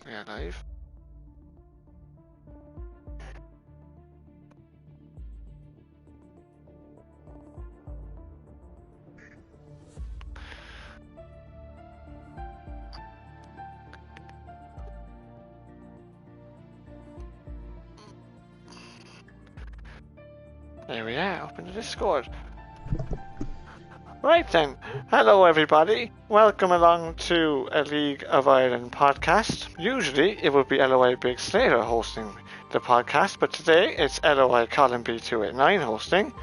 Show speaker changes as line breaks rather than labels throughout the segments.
Yeah, live. There we are, open the Discord. Right then, hello everybody. Welcome along to a League of Ireland podcast. Usually it would be LOI Big Slater hosting the podcast, but today it's LOI Colin B289 hosting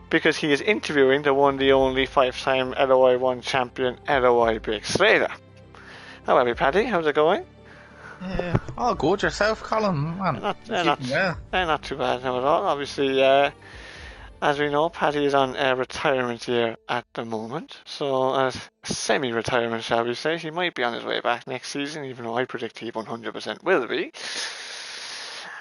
because he is interviewing the one, the only 5-time LOI 1 champion LOI Big Slater. How are you, Paddy? How's it going?
All good yourself, Colin. Man,
Not too bad now at all. Obviously, as we know, Paddy is on a retirement year at the moment, so a semi-retirement, shall we say. He might be on his way back next season, even though I predict he 100% will be.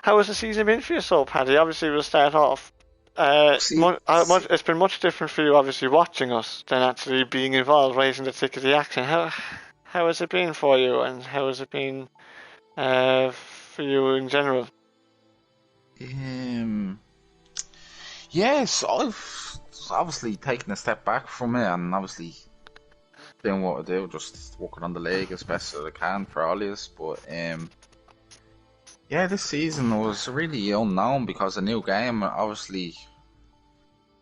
How has the season been for you, so Paddy? Obviously, we'll start off. It's been much different for you, obviously, watching us than actually being involved, raising the tick of the action. How has it been for you, and how has it been for you in general?
Yes, I've obviously taken a step back from it and obviously doing what I do, just working on the league as best as I can for all this. But yeah, this season was really unknown because a new game. Obviously,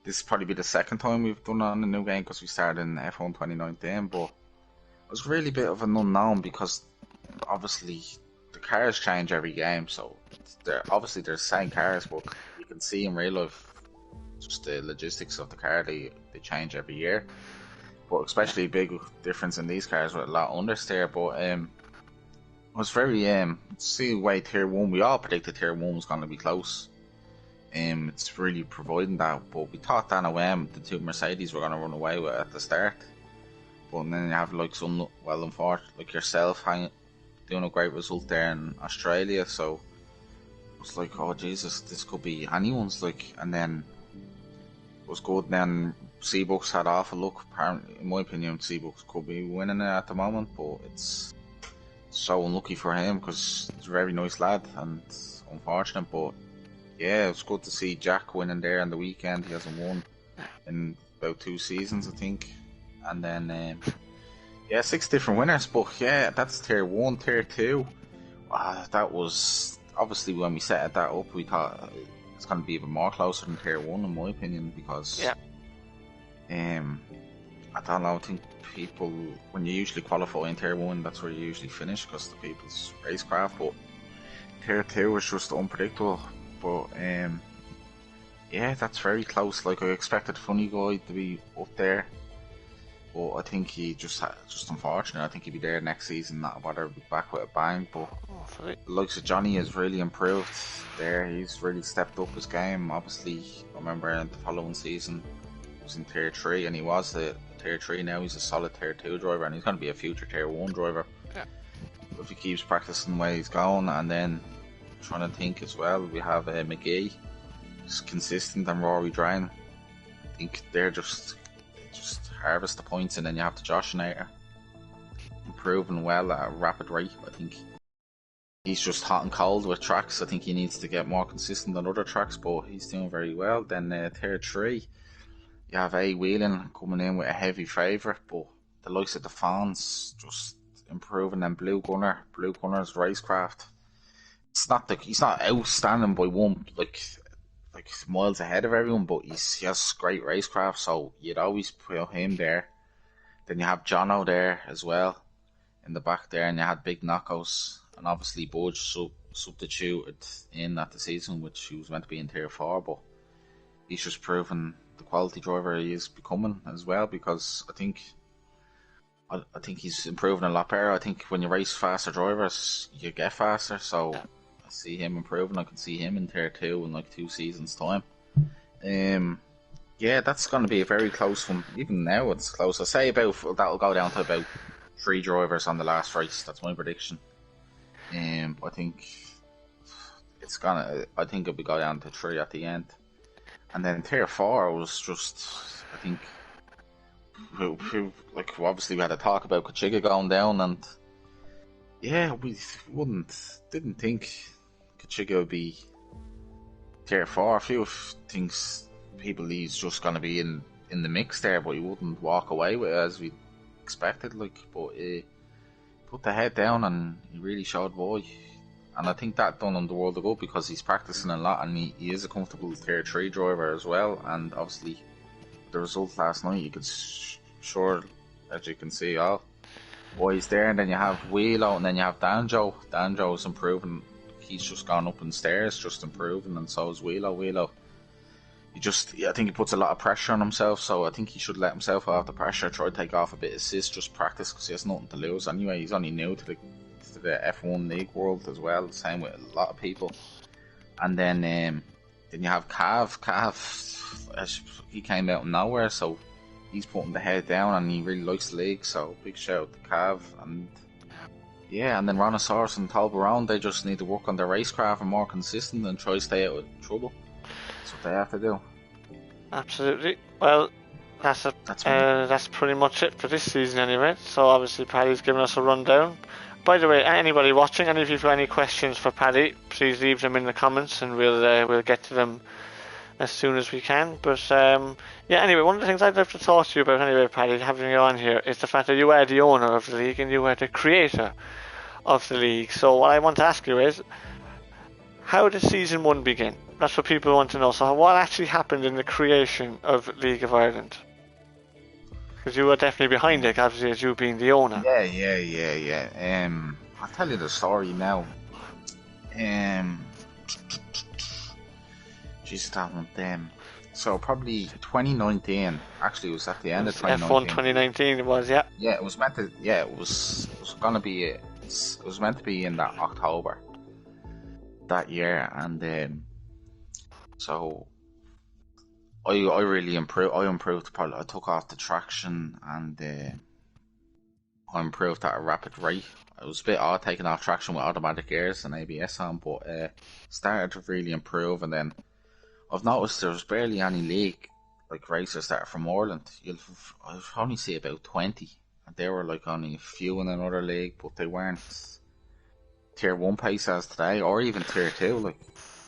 this will probably be the second time we've done on a new game because we started in F1 2019. But it was really a bit of an unknown because obviously the cars change every game, so they're the same cars, but you can see in real life just the logistics of the car, they change every year. But especially big difference in these cars with a lot of understeer. But it was very see the way tier 1, we all predicted tier 1 was going to be close. It's really providing that, but we thought that the two Mercedes were going to run away with it at the start. But then you have like some, well, unfortunately, like yourself doing a great result there in Australia, so it was like, oh Jesus, this could be anyone's, like. And then it was good. Then Seabucks had awful luck. Apparently, in my opinion, Seabucks could be winning it at the moment, but it's so unlucky for him because he's a very nice lad and it's unfortunate. But yeah, it's good to see Jack winning there on the weekend. He hasn't won in about 2 seasons, I think. And then yeah, 6 different winners. But yeah, that's tier 1, tier 2. That was obviously when we set that up, we thought it's going to be even more closer than tier 1 in my opinion, because I don't know, I think people, when you usually qualify in tier 1, that's where you usually finish because the people's racecraft. But tier 2 was just unpredictable. But yeah, that's very close. Like, I expected Funny Guy to be up there, but I think he just unfortunate. I think he'll be there next season, not bother be back with a bang. But the likes of Johnny has really improved there. He's really stepped up his game. Obviously, I remember in the following season he was in tier 3 and he was a tier 3. Now he's a solid tier 2 driver and he's going to be a future tier 1 driver if he keeps practicing the way he's going. And then trying to think as well, we have McGee, who's consistent, and Rory Drain. I think they're just harvest the points, and then you have the Joshinator improving well at a rapid rate. I think he's just hot and cold with tracks. I think he needs to get more consistent on other tracks, but he's doing very well. Then tier 3, you have A Whelan coming in with a heavy favourite, but the likes of the fans just improving. And Blue Gunner's racecraft. He's not outstanding by one, like miles ahead of everyone, but he has great racecraft, so you'd always put him there. Then you have Jono there as well in the back there, and you had Big Knockouts, and obviously Budge substituted in at the season, which he was meant to be in tier 4, but he's just proven the quality driver he is becoming as well, because I think he's improving a lot better. I think when you race faster drivers, you get faster, so I see him improving. I can see him in tier 2 in like 2 seasons time. Yeah, that's going to be a very close one. Even now it's close. I say that'll go down to about 3 drivers on the last race. That's my prediction. I think it'll be go down to 3 at the end. And then tier 4 was just, I think, like obviously we had a talk about Kachiga going down, and Yeah, we didn't think Kachiga would be tier 4. A few things people he's just going to be in the mix there, but he wouldn't walk away with it as we expected. Like, but put the head down and he really showed why. And I think that done him the world of good because he's practicing a lot and he is a comfortable tier 3 driver as well. And obviously, the result last night, you could sure, as you can see, all boys there. And then you have Wheelo and then you have Danjo. Danjo's improving. He's just gone up in stairs, just improving, and so is Wheelo. Wheelo, I think he puts a lot of pressure on himself, so I think he should let himself off the pressure, try to take off a bit of assist, just practice, because he has nothing to lose anyway. He's only new to the F1 league world as well, same with a lot of people. And then you have Cav. He came out of nowhere, so he's putting the head down and he really likes the league, so big shout out to Cav. And yeah, and then Rhinoceros and Tolbarone, they just need to work on their racecraft and more consistent and try to stay out of trouble. That's what they have to do.
Absolutely. Well, that's pretty much it for this season anyway. So obviously Paddy's given us a rundown. By the way, anybody watching, any of you have any questions for Paddy, please leave them in the comments and we'll get to them as soon as we can. But yeah, anyway, one of the things I'd love to talk to you about anyway, Paddy, having you on here, is the fact that you are the owner of the league and you are the creator of the league. So what I want to ask you is, how did season 1 begin? That's what people want to know. So what actually happened in the creation of League of Ireland? Because you were definitely behind it, obviously, as you being the owner.
Yeah. I'll tell you the story now. Jesus, that one. So probably 2019. Actually, it was at the end of 2019.
F1 2019 it was, yeah.
Yeah, it was meant to. Yeah, it was gonna be. It was meant to be in that October that year, and so I really improved. I improved. I took off the traction, and I improved at a rapid rate. It was a bit odd taking off traction with automatic gears and ABS on, but started to really improve, and then I've noticed there's barely any league like racers that are from Ireland. I've only see about 20, and they were like only a few in another league, but they weren't tier 1 pace as today, or even tier 2. Like,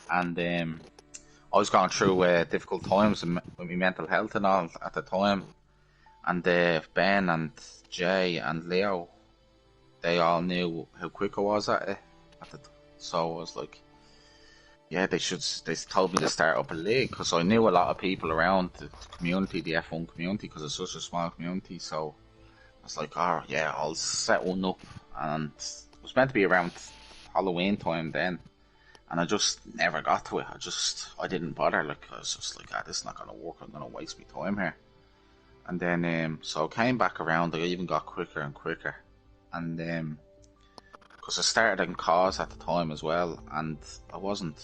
and I was going through difficult times with my mental health and all at the time, and Ben and Jay and Leo, they all knew how quick I was at it. So I was like, yeah, they told me to start up a league, because I knew a lot of people around the community, the F1 community, because it's such a small community. So I was like, oh yeah, I'll set one up, and it was meant to be around Halloween time then, and I just never got to it. I didn't bother. Like, I was just like, this is not gonna work. I'm gonna waste my time here. And then so I came back around. I even got quicker and quicker, and because I started in cars at the time as well, and I wasn't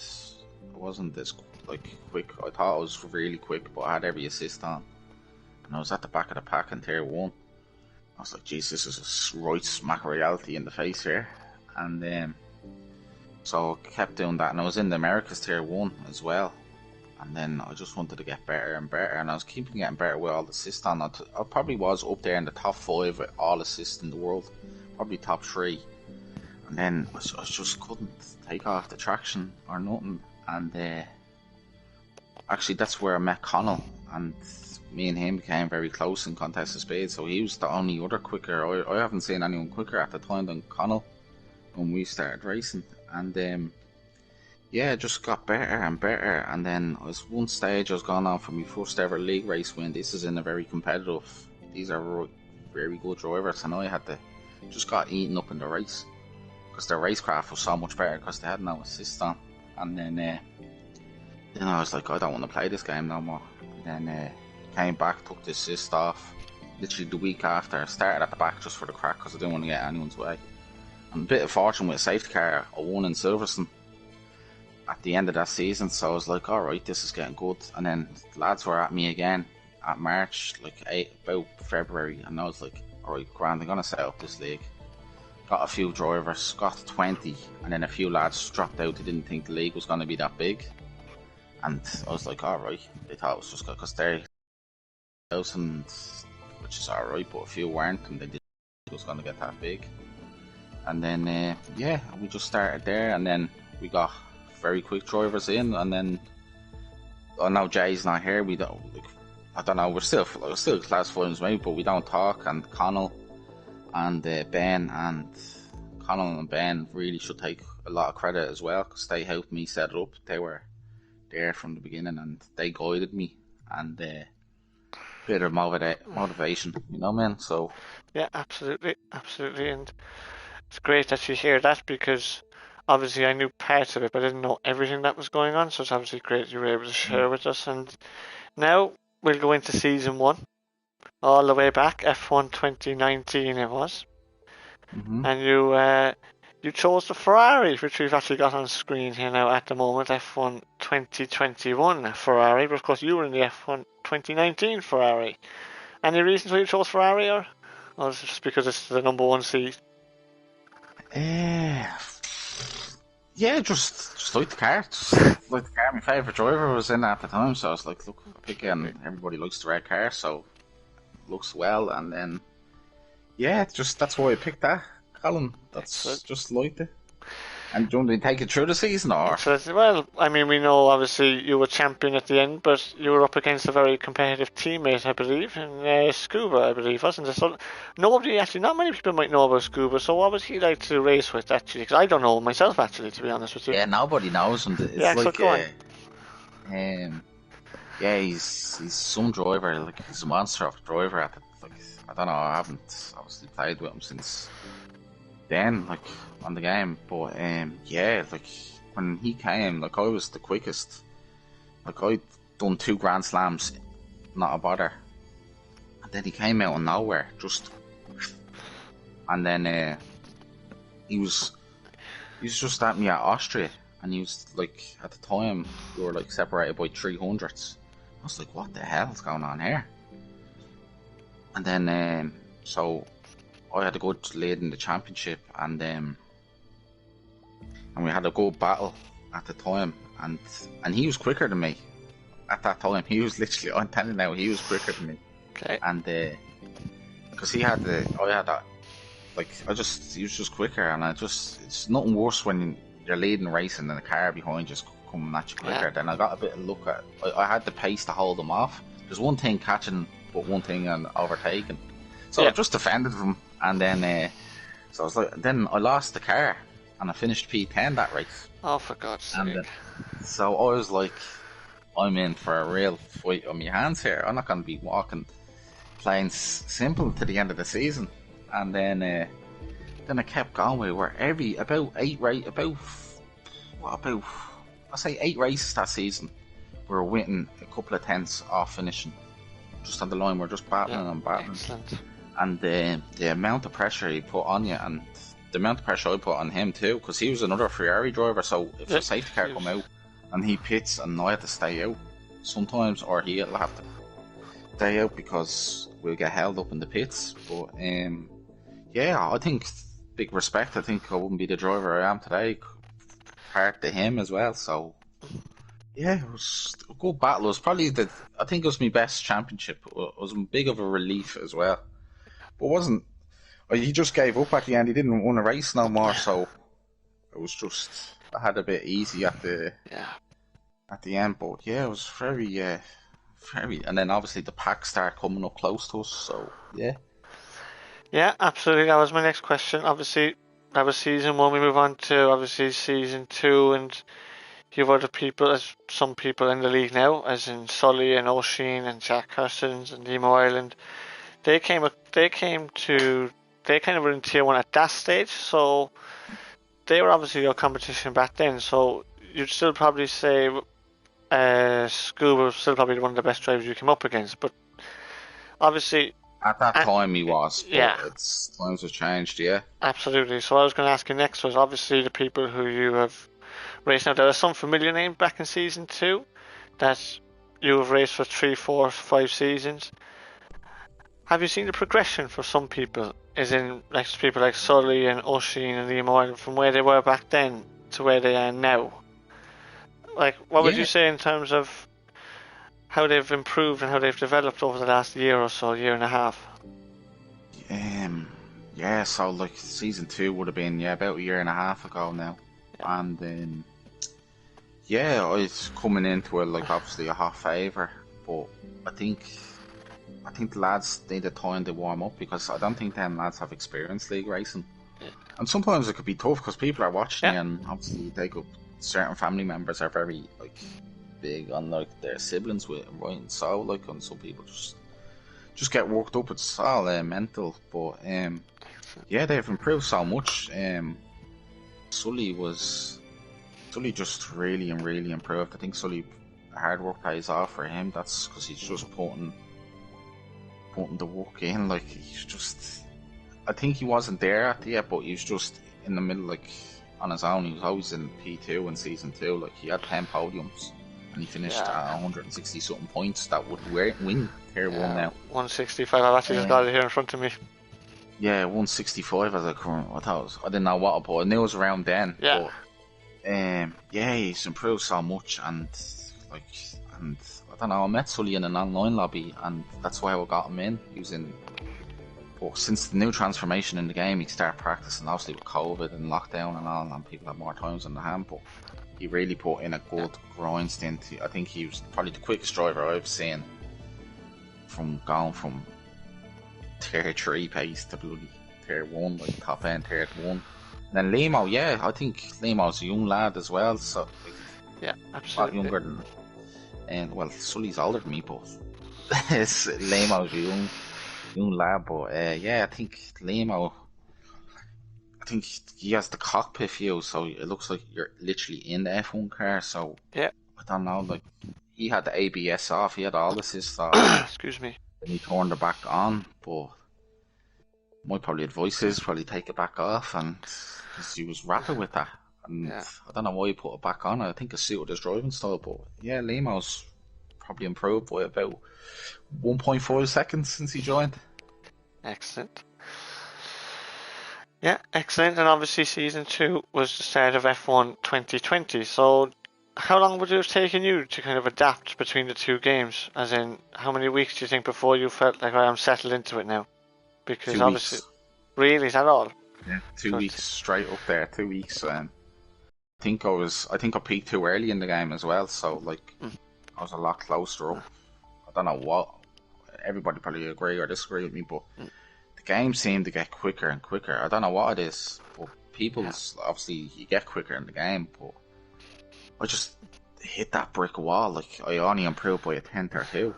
this like quick. I thought I was really quick, but I had every assist on, and I was at the back of the pack in tier 1. I was like, geez, this is a right smack of reality in the face here. And so I kept doing that, and I was in the Americas tier 1 as well. And then I just wanted to get better and better, and I was keeping getting better with all the assists on. I probably was up there in the top 5 with all assists in the world, probably top 3. And then I just couldn't take off the traction or nothing. And actually, that's where I met Connell, and me and him became very close in Contest of Speed. So he was the only other quicker. I haven't seen anyone quicker at the time than Connell when we started racing. And yeah, it just got better and better. And then I was one stage I was going on for my first ever league race win. This is in a very competitive. These are very good drivers, and I had to just got eaten up in the race because their racecraft was so much better because they had no assist on. And then I was like, I don't want to play this game no more. And then came back, took the assist off. Literally the week after, I started at the back just for the crack because I didn't want to get anyone's way. And a bit of fortune with a safety car, I won in Silverstone at the end of that season, so I was like, alright, this is getting good. And then the lads were at me again at March, like about February, and I was like, alright, grand, I'm going to set up this league. Got a few drivers, got 20, and then a few lads dropped out. They didn't think the league was going to be that big. And I was like, alright, they thought it was just because they're 1,000, which is alright, but a few weren't, and they didn't think it was going to get that big. And then we just started there, and then we got very quick drivers in, and then I know Jay's not here. We don't. Like, I don't know. We're still class friends, mate, but we don't talk. And Connell and Ben and Connell and Ben really should take a lot of credit as well, because they helped me set it up. They were there from the beginning, and they guided me, and bit of motivation, you know, man. So
yeah, absolutely, and it's great that you hear that, because obviously I knew parts of it, but I didn't know everything that was going on. So it's obviously great you were able to share with us. And now we'll go into season 1, all the way back, F1 2019 it was. And you chose the Ferrari, which we've actually got on screen here now at the moment, F1 2021 Ferrari, but of course you were in the F1 2019 Ferrari. Any reasons why you chose Ferrari, or is it just because it's the number 1 seat?
Yeah, just like the car. Like the car, my favourite driver was in at the time, so I was like, look, pick it, and everybody likes the red car, so it looks well, and then that's why I picked that, Colin. That's just like it. And do you want me to take it through the season, or?
Well, I mean, we know obviously you were champion at the end, but you were up against a very competitive teammate, I believe, in Scuba, I believe, wasn't it? So not many people might know about Scuba. So what was he like to race with, actually? Because I don't know myself, actually, to be honest with you.
Yeah, nobody knows him. It's
so go
on. He's some driver. Like, he's a monster of a driver at it. Like, I don't know. I haven't obviously played with him since then, like, on the game, but like, when he came, like, I was the quickest. Like, I'd done 2 Grand Slams, not a bother, and then he came out of nowhere, and then he was just at me at Austria, and he was like, at the time we were like separated by 300s. I was like, what the hell's going on here? And then so I had a good lead in the championship, and we had a good battle at the time, and he was quicker than me at that time. He was literally, I'm telling you now, he was quicker than me.
Okay.
And because he was just quicker, and it's nothing worse when you're leading racing and the car behind just coming at you quicker.
Yeah.
Then I got a bit of luck I had the pace to hold him off. There's one thing catching, but one thing on overtaking. So I just defended him, and then so I was like, then I lost the car, and I finished P10 that race.
Oh, for God's sake!
So I was like, I'm in for a real fight on my hands here. I'm not going to be playing simple to the end of the season. And then I kept going. We were about 8 races that season. We were winning a couple of tenths off finishing, just on the line. We're just battling and battling.
Excellent.
And the amount of pressure he put on you, and the amount of pressure I put on him too, because he was another Ferrari driver. So if the safety car come out and he pits and I had to stay out sometimes, or he'll have to stay out because we'll get held up in the pits. But I think big respect. I think I wouldn't be the driver I am today, part to him as well. So yeah, it was a good battle. It was probably I think it was my best championship. It was big of a relief as well. But he just gave up at the end. He didn't want to race no more, so it was just, I had a bit easy at the end. But yeah, it was very, and then obviously the pack started coming up close to us. So yeah. Yeah,
absolutely. That was my next question. Obviously, that was season 1. We move on to obviously season 2, and you have other people, as some people in the league now, as in Sully and O'Sheen and Jack Hurston and Nemo Ireland. They kind of were in tier 1 at that stage, so they were obviously your competition back then. So you'd still probably say Scuba was still probably one of the best drivers you came up against, but obviously
at that time he was.
Yeah,
times have changed. Yeah,
absolutely. So what I was going to ask you next was obviously the people who you have raced now. There are some familiar names back in season 2 that you have raced for 3, 4, 5 seasons. Have you seen the progression for some people, as in like people like Sully and O'Sheen and Liam Ireland, from where they were back then to where they are now? Like, what would you say in terms of how they've improved and how they've developed over the last year or so, year and a half?
Yeah, so like season 2 would have been about a year and a half ago now,
Yeah.
and yeah, it's coming into it like obviously a hot favour, but I think the lads need the time to warm up because I don't think them lads have experience league racing,
Yeah.
and sometimes it could be tough because people are watching
Yeah.
you, and obviously they could certain family members are very like big on like their siblings with right, and so like, and some people just get worked up. It's all mental, but yeah, they've improved so much. Sully just really and really improved. I think Sully hard work pays off for him. That's because he's just putting the work in. Like he's just, I think he wasn't there at the end, but he was just in the middle, like on his own. He was always in P2 in season 2. Like he had 10 podiums. And he finished at 160 something points. That would win Tier 1 now.
165. I've actually just got it here in front of me.
Yeah, 165 as a current. I didn't know what, but I knew it was around then.
Yeah.
But, yeah, he's improved so much, and I don't know. I met Sully in an online lobby, and that's why I got him in. He was in. But since the new transformation in the game, he started practicing. Obviously with COVID and lockdown and all, and people have more times on the hand, but he really put in a good grind stint. I think he was probably the quickest driver I've seen from going from Tier 3 pace to bloody Tier 1, like top end Tier 1. And then Limo, yeah, I think Limo's a young lad as well, so like,
yeah, absolutely.
A lot younger than, and well, Sully's older than me, but Limo's a young lad, but yeah, I think Limo, I think he has the cockpit view, so it looks like you're literally in the F1 car. So
yeah,
I don't know. Like he had the ABS off, he had all assist off.
Excuse me.
Then he turned it back on, but my probably advice is probably take it back off, and cause he was rapid with that. And I don't know why he put it back on. I think it suited his driving style, but yeah, Limo's probably improved by about 1.5 seconds since he joined.
Excellent. Yeah, excellent. And obviously season 2 was the start of F1 2020. So how long would it have taken you to kind of adapt between the two games? As in, how many weeks do you think before you felt like, I'm settled into it now? Because
2
obviously,
weeks.
Really, is that all?
Yeah, 2 weeks straight up there. 2 weeks. I think I peaked too early in the game as well. So like, I was a lot closer up. I don't know what. Everybody probably agree or disagree with me, but the game seemed to get quicker and quicker. I don't know what it is, but obviously you get quicker in the game, but I just hit that brick wall. Like I only improved by a tenth or two,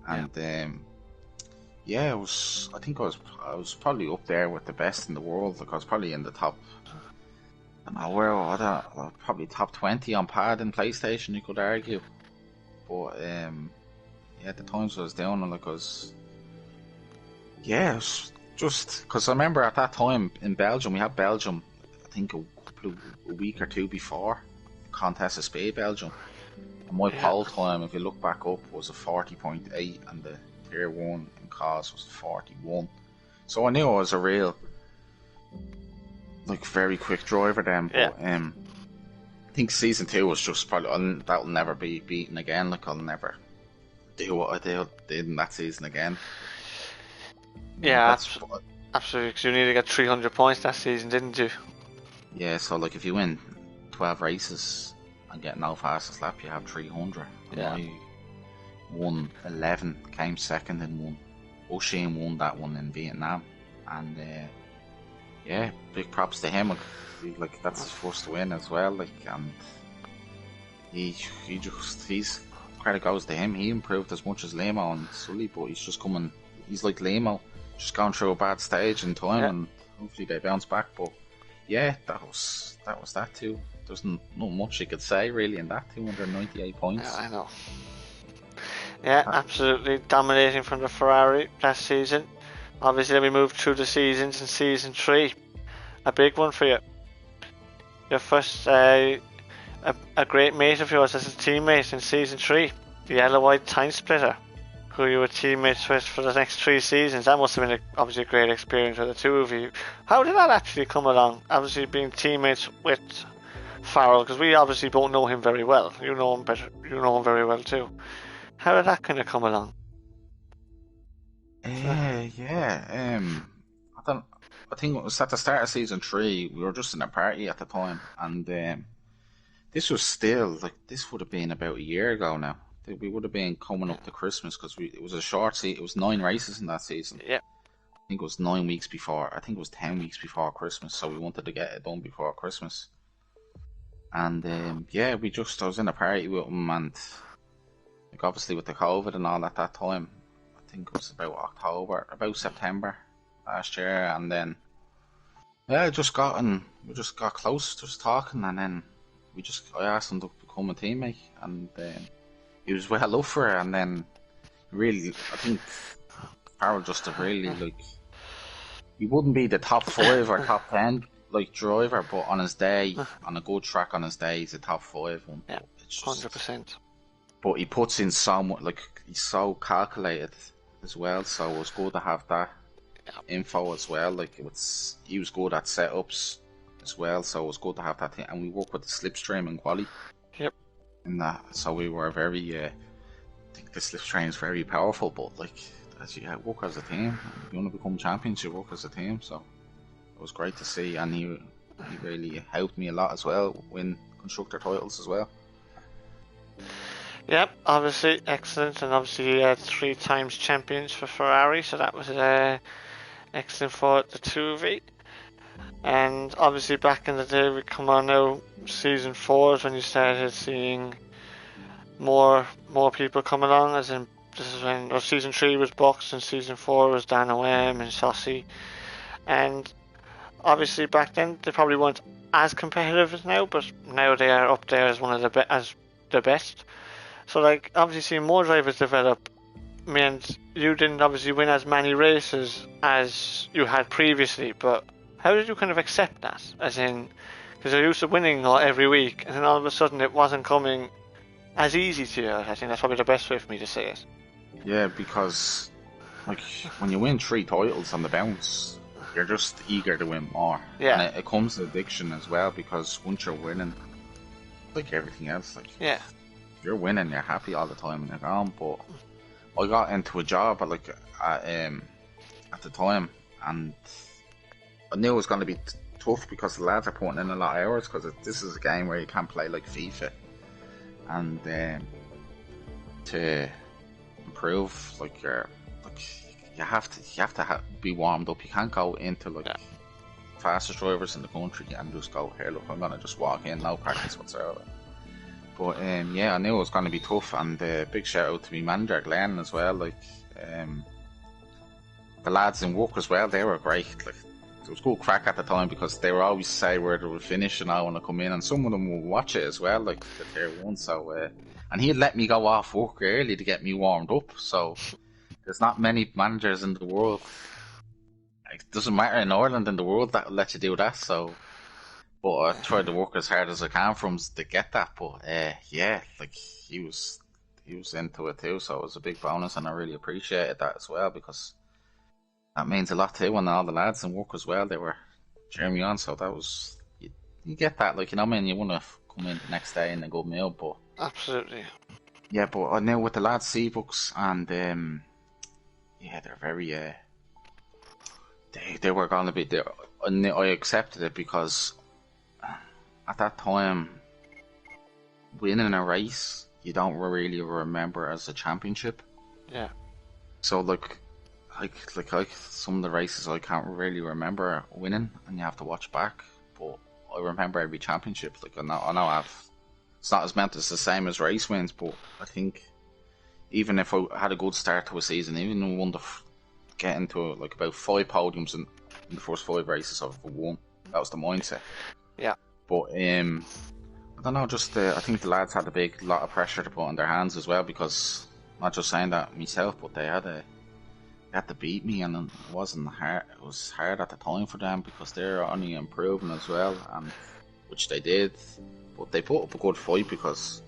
and yeah, I think I was probably up there with the best in the world. Like I was probably in the top. I don't know where. Probably top 20 on pad in PlayStation. You could argue, but yeah, the times I was down, like I was. Yeah, it was just because I remember at that time in Belgium, we had Belgium, I think a week or two before the Contest of Speed Belgium. And my pole time, if you look back up, was a 40.8, and the Tier 1 in cars was 41. So I knew I was a real, like, very quick driver then. But I think season 2 was just probably that'll never be beaten again. Like I'll never do what I did in that season again.
Yeah, absolutely. Because you nearly got 300 points that season, didn't you?
Yeah, so like if you win 12 races and get no fastest lap, you have 300.
Yeah.
I won 11, came second in one. O'Shane won that one in Vietnam, and yeah, big props to him. Like that's his first win as well. Like, and he's credit goes to him. He improved as much as Lemo and Sully, but he's just coming. He's like Lemo, just gone through a bad stage in time, and hopefully they bounce back. But yeah, that was that too. There's not much you could say really in that 298 points.
Yeah, I know. Yeah, absolutely dominating from the Ferrari last season. Obviously, then we moved through the seasons in season 3. A big one for you. Your first, a great mate of yours as a teammate in season 3, the Yellow White Time Splitter, who you were teammates with for the next 3 seasons. That must have been obviously a great experience for the two of you. How did that actually come along? Obviously, being teammates with Farrell, because we obviously don't know him very well. You know him better. You know him very well too. How did that kind of come along?
Yeah. I think it was at the start of season 3. We were just in a party at the time, and this was still like this would have been about a year ago now. We would have been coming up to Christmas because it was a short season. It was 9 races in that season.
Yeah.
I think it was 9 weeks before. I think it was 10 weeks before Christmas. So we wanted to get it done before Christmas. And I was in a party with him, and like obviously with the COVID and all at that time, I think it was about September last year, and then we just got close, just talking, and then I asked him to become a teammate, and he was well up for it, and then really, I think Farrell just a really like he wouldn't be the top 5 or top 10 like driver, but on his day, on a good track on his day, he's a top 5 one.
Yeah, 100%.
But he puts in so much, like he's so calculated as well. So it was good to have that info as well. Like he was good at setups as well, so it was good to have that thing. And we work with the slipstream and quali.
Yep.
In that, so we were very. I think the slipstream is very powerful, but like as you work as a team, if you want to become champions, you work as a team. So it was great to see, and he really helped me a lot as well, win constructor titles as well.
Yep, obviously excellent, and obviously 3 times champions for Ferrari, so that was excellent for the 2V. And obviously back in the day, we come on now, season 4 is when you started seeing more people come along, as in this is when season 3 was Bucks and season 4 was Dan OM and Saucy. And obviously back then they probably weren't as competitive as now, but now they are up there as one of the best. So like obviously seeing more drivers develop meant you didn't obviously win as many races as you had previously, but how did you kind of accept that? As in, because you're used to winning every week, and then all of a sudden it wasn't coming as easy to you. I think that's probably the best way for me to say it.
Yeah, because like when you win 3 titles on the bounce, you're just eager to win more.
Yeah.
And it comes to addiction as well, because once you're winning, like everything else, like
yeah,
you're winning, you're happy all the time and you're gone. But I got into a job at the time, and I knew it was going to be tough because the lads are putting in a lot of hours, because this is a game where you can't play like FIFA, and to improve, like you have to be warmed up. You can't go into fastest drivers in the country and just go, here look, I'm gonna just walk in, no practice whatsoever. But I knew it was going to be tough, and big shout out to my manager Glenn as well. Like the lads in work as well, they were great. Like it was good crack at the time, because they were always say where they would finish and I want to come in, and some of them would watch it as well, like the tier 1. So and he'd let me go off work early to get me warmed up. So there's not many managers in the world, it doesn't matter in Ireland, in the world, that will let you do that. So but I tried to work as hard as I can for him to get that. But like he was into it too, so it was a big bonus, and I really appreciated that as well, because that means a lot too. And all the lads in work as well, they were cheering me on, so that was you get that, like, you know what I mean, you want to come in the next day in a good meal. But
absolutely.
Yeah, but I know with the lads Seabooks, and they're very they were going to be there. I accepted it because at that time, winning a race you don't really remember as a championship.
Yeah.
So like some of the races I can't really remember winning, and you have to watch back. But I remember every championship. Like I know it's not as meant as the same as race wins, but I think even if I had a good start to a season, even if I won get into like about 5 podiums in the first 5 races I've won, that was the mindset.
Yeah.
But I don't know, just I think the lads had a lot of pressure to put on their hands as well, because not just saying that myself, but they had to beat me, and it wasn't hard. It was hard at the time for them, because they're only improving as well, and which they did. But they put up a good fight, because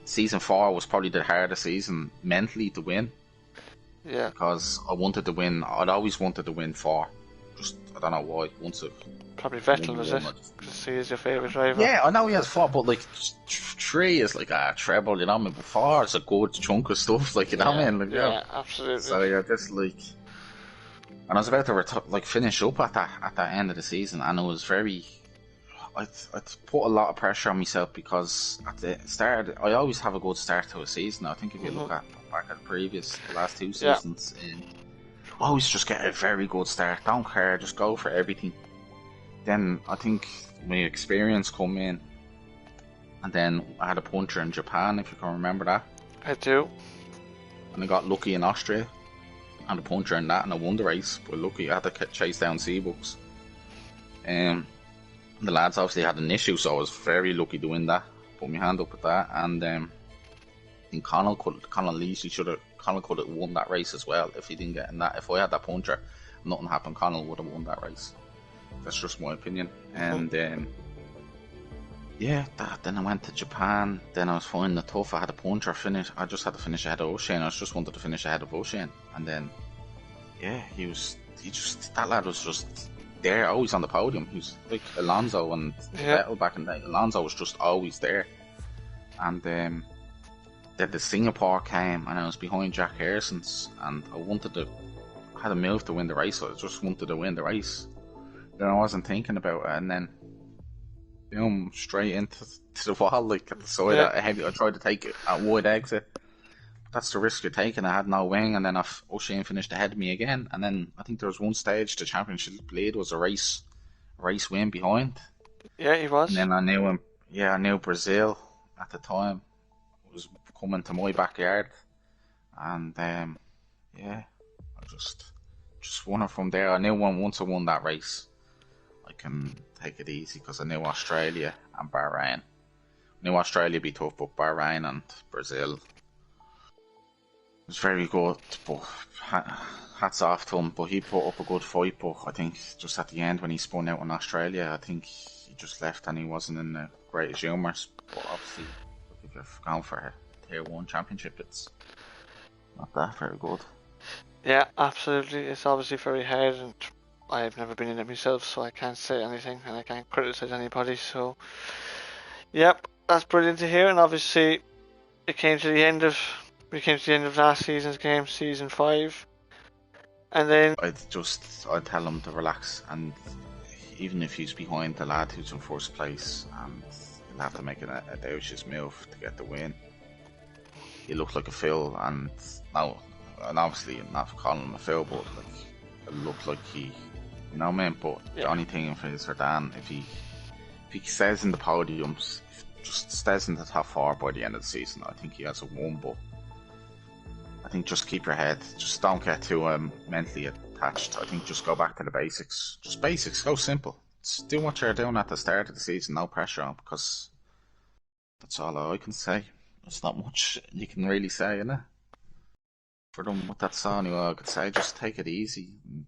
season 4 was probably the hardest season mentally to win.
Yeah.
Because I wanted to win. I'd always wanted to win 4. Just I don't know why.
Probably Vettel, was it? Because he is your favourite driver.
Yeah, I know he has 4, but like 3 is like a treble, you know what I mean? But 4 is a good chunk of stuff, like, you know what I mean? Like,
yeah, absolutely.
So yeah, just like And I was about to finish up at that end of the season, and it was very. I put a lot of pressure on myself because at the start, I always have a good start to a season. I think if you look back at the last two seasons, I always just get a very good start. Don't care, just go for everything. Then I think my experience come in, and then I had a puncture in Japan, if you can remember that.
I do.
And I got lucky in Austria, and a puncture in that, and I won the race. But lucky, I had to chase down Seabooks. The lads obviously had an issue, so I was very lucky to win that. Put my hand up at that, and Connell could have won that race as well if he didn't get in that. If I had that puncture, nothing happened, Connell would have won that race. That's just my opinion. And then I went to Japan. Then I was finding it tough. I had a puncture finish. I just had to finish ahead of O'Shane. I just wanted to finish ahead of O'Shane, and then that lad was just there, always on the podium. He was like Alonso and Vettel back in the day. Alonso was just always there. And then the Singapore came, and I was behind Jack Harrison's, and I had a move to win the race, so I just wanted to win the race. Then I wasn't thinking about it, and then boom, straight into the wall, like at the side. I tried to take it at wide exit. That's the risk you're taking. I had no wing, and then O'Shane finished ahead of me again. And then I think there was one stage, the championship lead was a race win behind.
Yeah, he was.
And then I knew him. Yeah, I knew Brazil at the time was coming to my backyard, and I just won it from there. I knew once I won that race, I can take it easy because I knew Australia and Bahrain. I knew Australia would be tough, but Bahrain and Brazil was very good. But hats off to him. But he put up a good fight. But I think just at the end when he spun out in Australia, I think he just left and he wasn't in the greatest humours. But obviously, if you're going for a Tier 1 championship, it's not that very good.
Yeah, absolutely. It's obviously very hard, and I've never been in it myself, so I can't say anything, and I can't criticise anybody. So, yep, that's brilliant to hear. And obviously, we came to the end of last season's game, season 5, and then
I'd tell him to relax, and even if he's behind the lad who's in first place, and he'll have to make a audacious move to get the win. He looked like a Phil, and obviously not calling him a Phil, but it looked like he, But the only thing for Dan, if he stays in the podiums, just stays in the top 4 by the end of the season, I think he has a win. But I think just keep your head, just don't get too mentally attached. I think just go back to the basics. Just basics, go simple. Just do what you're doing at the start of the season, no pressure on, because that's all I can say. There's not much you can really say, innit? For them, with that song, I could say just take it easy. And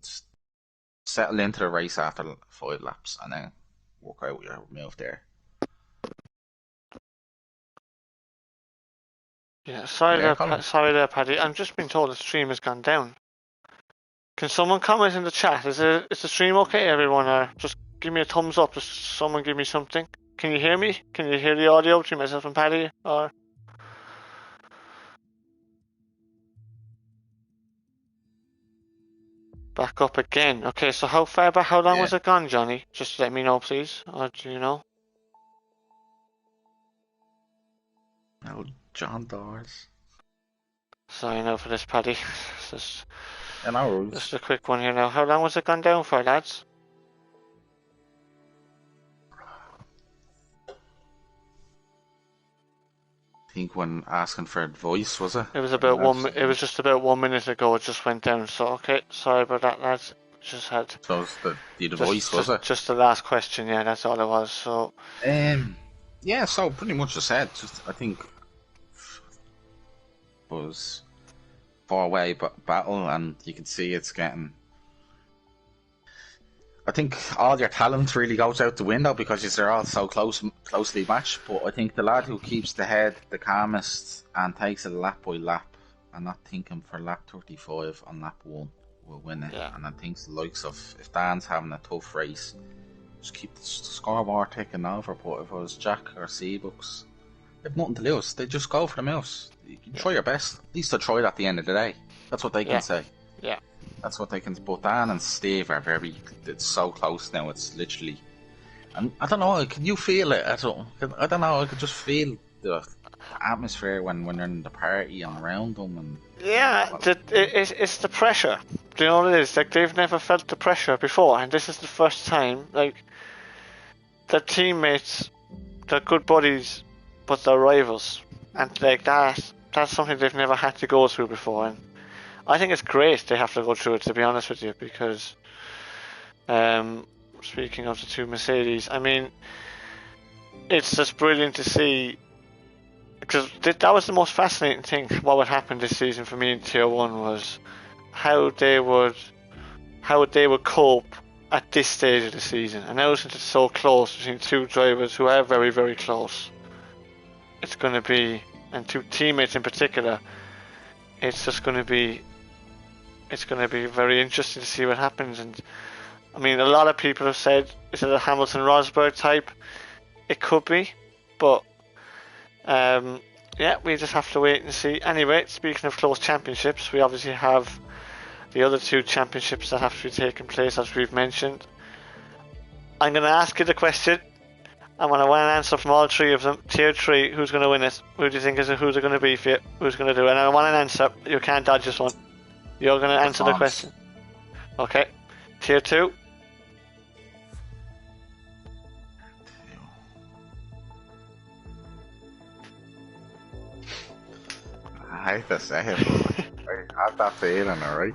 settle into the race after 5 laps, and then work out your move there.
Yeah, sorry there, Paddy. I'm just being told the stream has gone down. Can someone comment in the chat? Is the stream okay, everyone? Or just give me a thumbs up. Just someone give me something. Can you hear me? Can you hear the audio between myself and Paddy? Or back up again. Okay, so how far back? How long was it gone, Johnny? Just let me know, please. Or do you know?
Oh, John Dawes.
Sorry now for this, Paddy. Just a quick one here now. How long was it gone down for, lads?
I think when asking for advice, was it?
It was about It was just about 1 minute ago. It just went down. So okay, sorry about that, lads. Just had.
So it's the advice, was it?
Just the last question. Yeah, that's all it was. So.
Yeah. So pretty much I said. I think was 4-way battle, and you can see it's getting. I think all your talent really goes out the window because they're all so closely matched. But I think the lad who keeps the head the calmest and takes it lap by lap and not thinking for lap 35 on lap 1 will win it. Yeah. And I think the likes of, if Dan's having a tough race, just keep the scoreboard ticking over. But if it was Jack or Seabooks, they've nothing to lose. They just go for the moves. You can try your best. At least they'll try it at the end of the day. That's what they can say.
Yeah.
That's what they can. But Dan and Steve are it's so close now. It's literally, and I don't know. Can you feel it at all? I don't know. I could just feel the atmosphere when they're in the party and around them. And
yeah, it's the pressure. Do you know what it is? Like, they've never felt the pressure before, and this is the first time. Like, their teammates, they're good buddies, but they're rivals, and like that's something they've never had to go through before. And I think it's great they have to go through it, to be honest with you, because speaking of the two Mercedes, I mean, it's just brilliant to see, because that was the most fascinating thing. What would happen this season for me in Tier 1 was how they would cope at this stage of the season. And now since it's so close between two drivers who are very, very close, it's going to be, and two teammates in particular, it's going to be very interesting to see what happens. And I mean, a lot of people have said, is it a Hamilton-Rosberg type? It could be, but yeah, we just have to wait and see. Anyway, speaking of close championships, we obviously have the other two championships that have to be taking place, as we've mentioned. I'm going to ask you the question. I want an answer from all three of them. Tier 3, who's going to win it? Who do you think who's it going to be for you? Who's going to do it? And I want an answer. You can't dodge this one. You're going to answer the question. Okay. Tier 2.
I hate to say it, but I have that feeling, alright?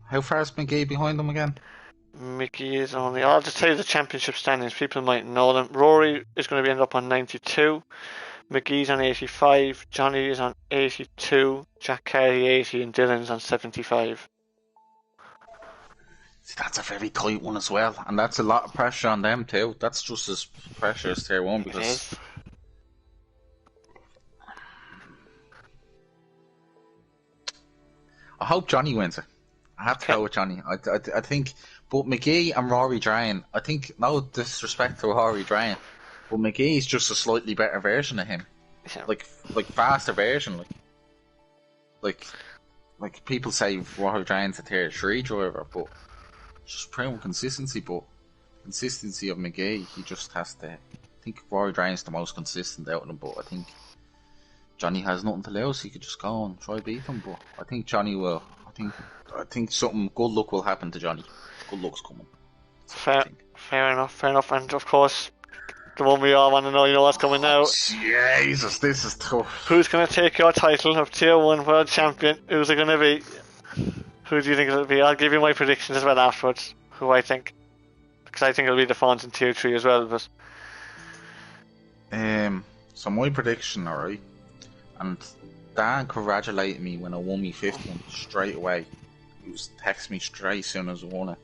How far is McGee behind them again?
Mickey is only... I'll just tell you the championship standings. People might know them. Rory is going to end up on 92. McGee's on 85. Johnny is on 82. Jack Carey 80. And Dylan's on 75.
That's a very tight one as well. And that's a lot of pressure on them too. That's just as pressure as Tier 1 because... I hope Johnny wins it. I have to go with Johnny. I think, but McGee and Rory Dryan, I think, no disrespect to Rory Dryan, but McGee's just a slightly better version of him. Yeah. Like faster version. Like people say Rory Dryan's a Tier 3 driver, but just proven consistency. But consistency of McGee, he just has to. I think Rory Dryan's the most consistent out of them, but I think Johnny has nothing to lose. He could just go and try beat him, but I think Johnny will. I think something good luck will happen to Johnny. Good luck's coming.
Fair enough. And of course, the one we all want to know, you know what's coming now.
Jesus, this is tough.
Who's going to take your title of Tier 1 World Champion? Who's it going to be? Who do you think it'll be? I'll give you my predictions as well afterwards. Who I think. Because I think it'll be the Fawns in Tier 3 as well. But
so my prediction, alright, and Dan congratulated me when I won my 5th one straight away. He was texting me straight as soon as I won it.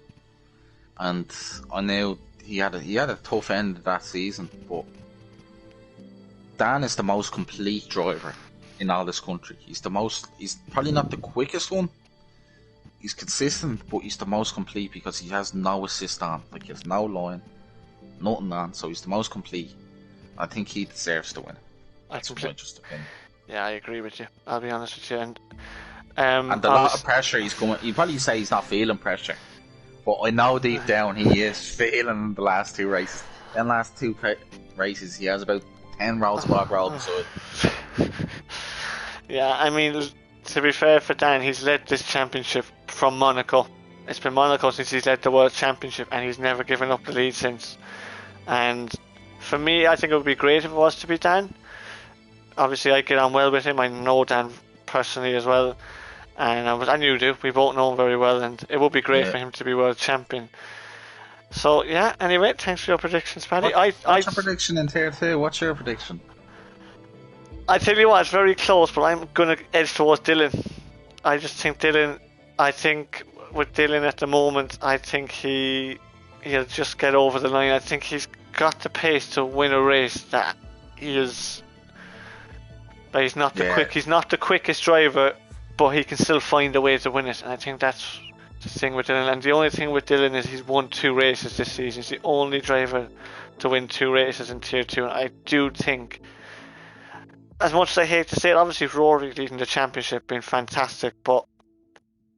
And I knew he had a tough end of that season, but Dan is the most complete driver in all this country. He's probably not the quickest one. He's consistent, but he's the most complete because he has no assist on. Like, he has no line, nothing on, so he's the most complete. I think he deserves to win. That's my just opinion.
Yeah, I agree with you. I'll be honest with you. And
a lot of pressure he's coming. You'd probably say he's not feeling pressure, but I know deep down he is feeling the last two races. In the last two races, he has about 10 road spot rolled beside.
Yeah, I mean, to be fair for Dan, he's led this championship from Monaco. It's been Monaco since he's led the World Championship, and he's never given up the lead since. And for me, I think it would be great if it was to be Dan. Obviously, I get on well with him. I know Dan personally as well, and I knew you. We both know him very well, and it would be great for him to be world champion. So yeah. Anyway, thanks for your predictions, Paddy.
What's your prediction in Tier 2? What's your prediction?
I tell you what, it's very close, but I'm gonna edge towards Dylan. I just think Dylan. I think with Dylan at the moment, I think he'll just get over the line. I think he's got the pace to win a race that he is. But he's not the quickest driver, but he can still find a way to win it. And I think that's the thing with Dylan. And the only thing with Dylan is he's won 2 races this season. He's the only driver to win 2 races in Tier 2. And I do think, as much as I hate to say it, obviously Rory leading the championship been fantastic, but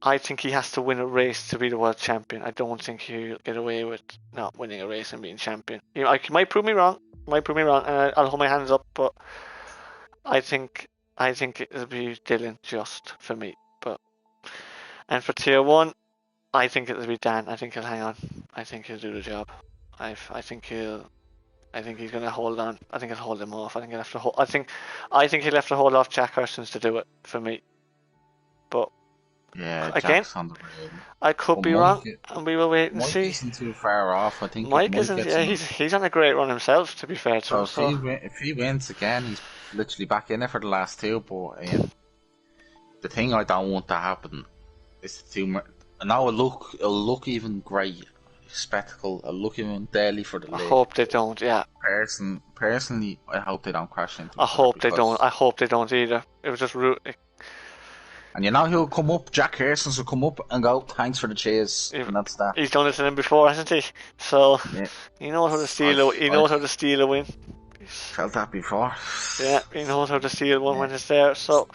I think he has to win a race to be the world champion. I don't think he'll get away with not winning a race and being champion. He might prove me wrong. And I'll hold my hands up, but I think it'll be Dylan just for me. And for tier 1, I think it'll be Dan. I think he'll hang on. I think he'll do the job. I think he's going to hold on. I think he'll hold him off. I think he'll have to hold off Jack Hurstons to do it for me. But
yeah,
again,
Jack's on the brain.
I could be wrong, and we will wait and
Mike
see.
Isn't too far off. I think
Mike isn't. Yeah, he's on a great run himself. To be fair to him.
So if he wins again, he's literally back in it for the last 2. But the thing I don't want to happen is now it'll look even great. Spectacle, it'll look even deadly for the league.
I hope they don't. Yeah.
Personally, I hope they don't crash into.
I hope they don't. I hope they don't either. It was just
And he'll come up. Jack Hurstons will come up and go, "Thanks for the cheers," and that's that.
He's done it to them before, hasn't he? So he knows how to steal. He knows how to steal a win.
Felt that before.
Yeah, he knows how to steal one when it's there. So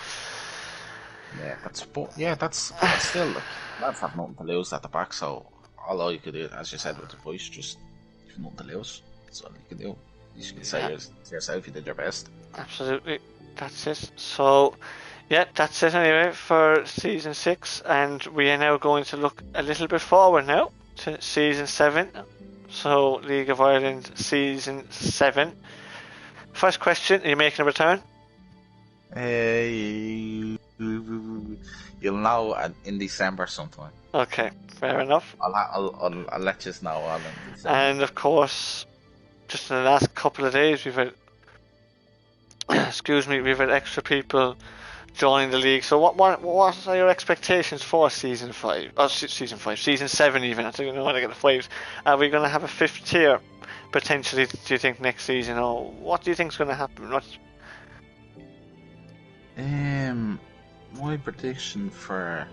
that's still lads have nothing to lose at the back. So all you could do, as you said with the voice, just nothing to lose. That's all you can do. You should say to yourself, you did your best.
Absolutely, that's it. So. Yeah, that's it anyway for Season 6, and we are now going to look a little bit forward now to Season 7. So, League of Ireland Season 7. First question, are you making a return?
You'll know in December sometime.
Okay, fair enough.
I'll let you know all in December.
And of course, just in the last couple of days, we've had we've had extra people joining the league. So what are your expectations for Season 5? Oh, Season 5, Season 7 even. I don't know when I get the 5s. Are we going to have a 5th tier potentially, do you think, next season? Or what do you think is going to happen?
My prediction for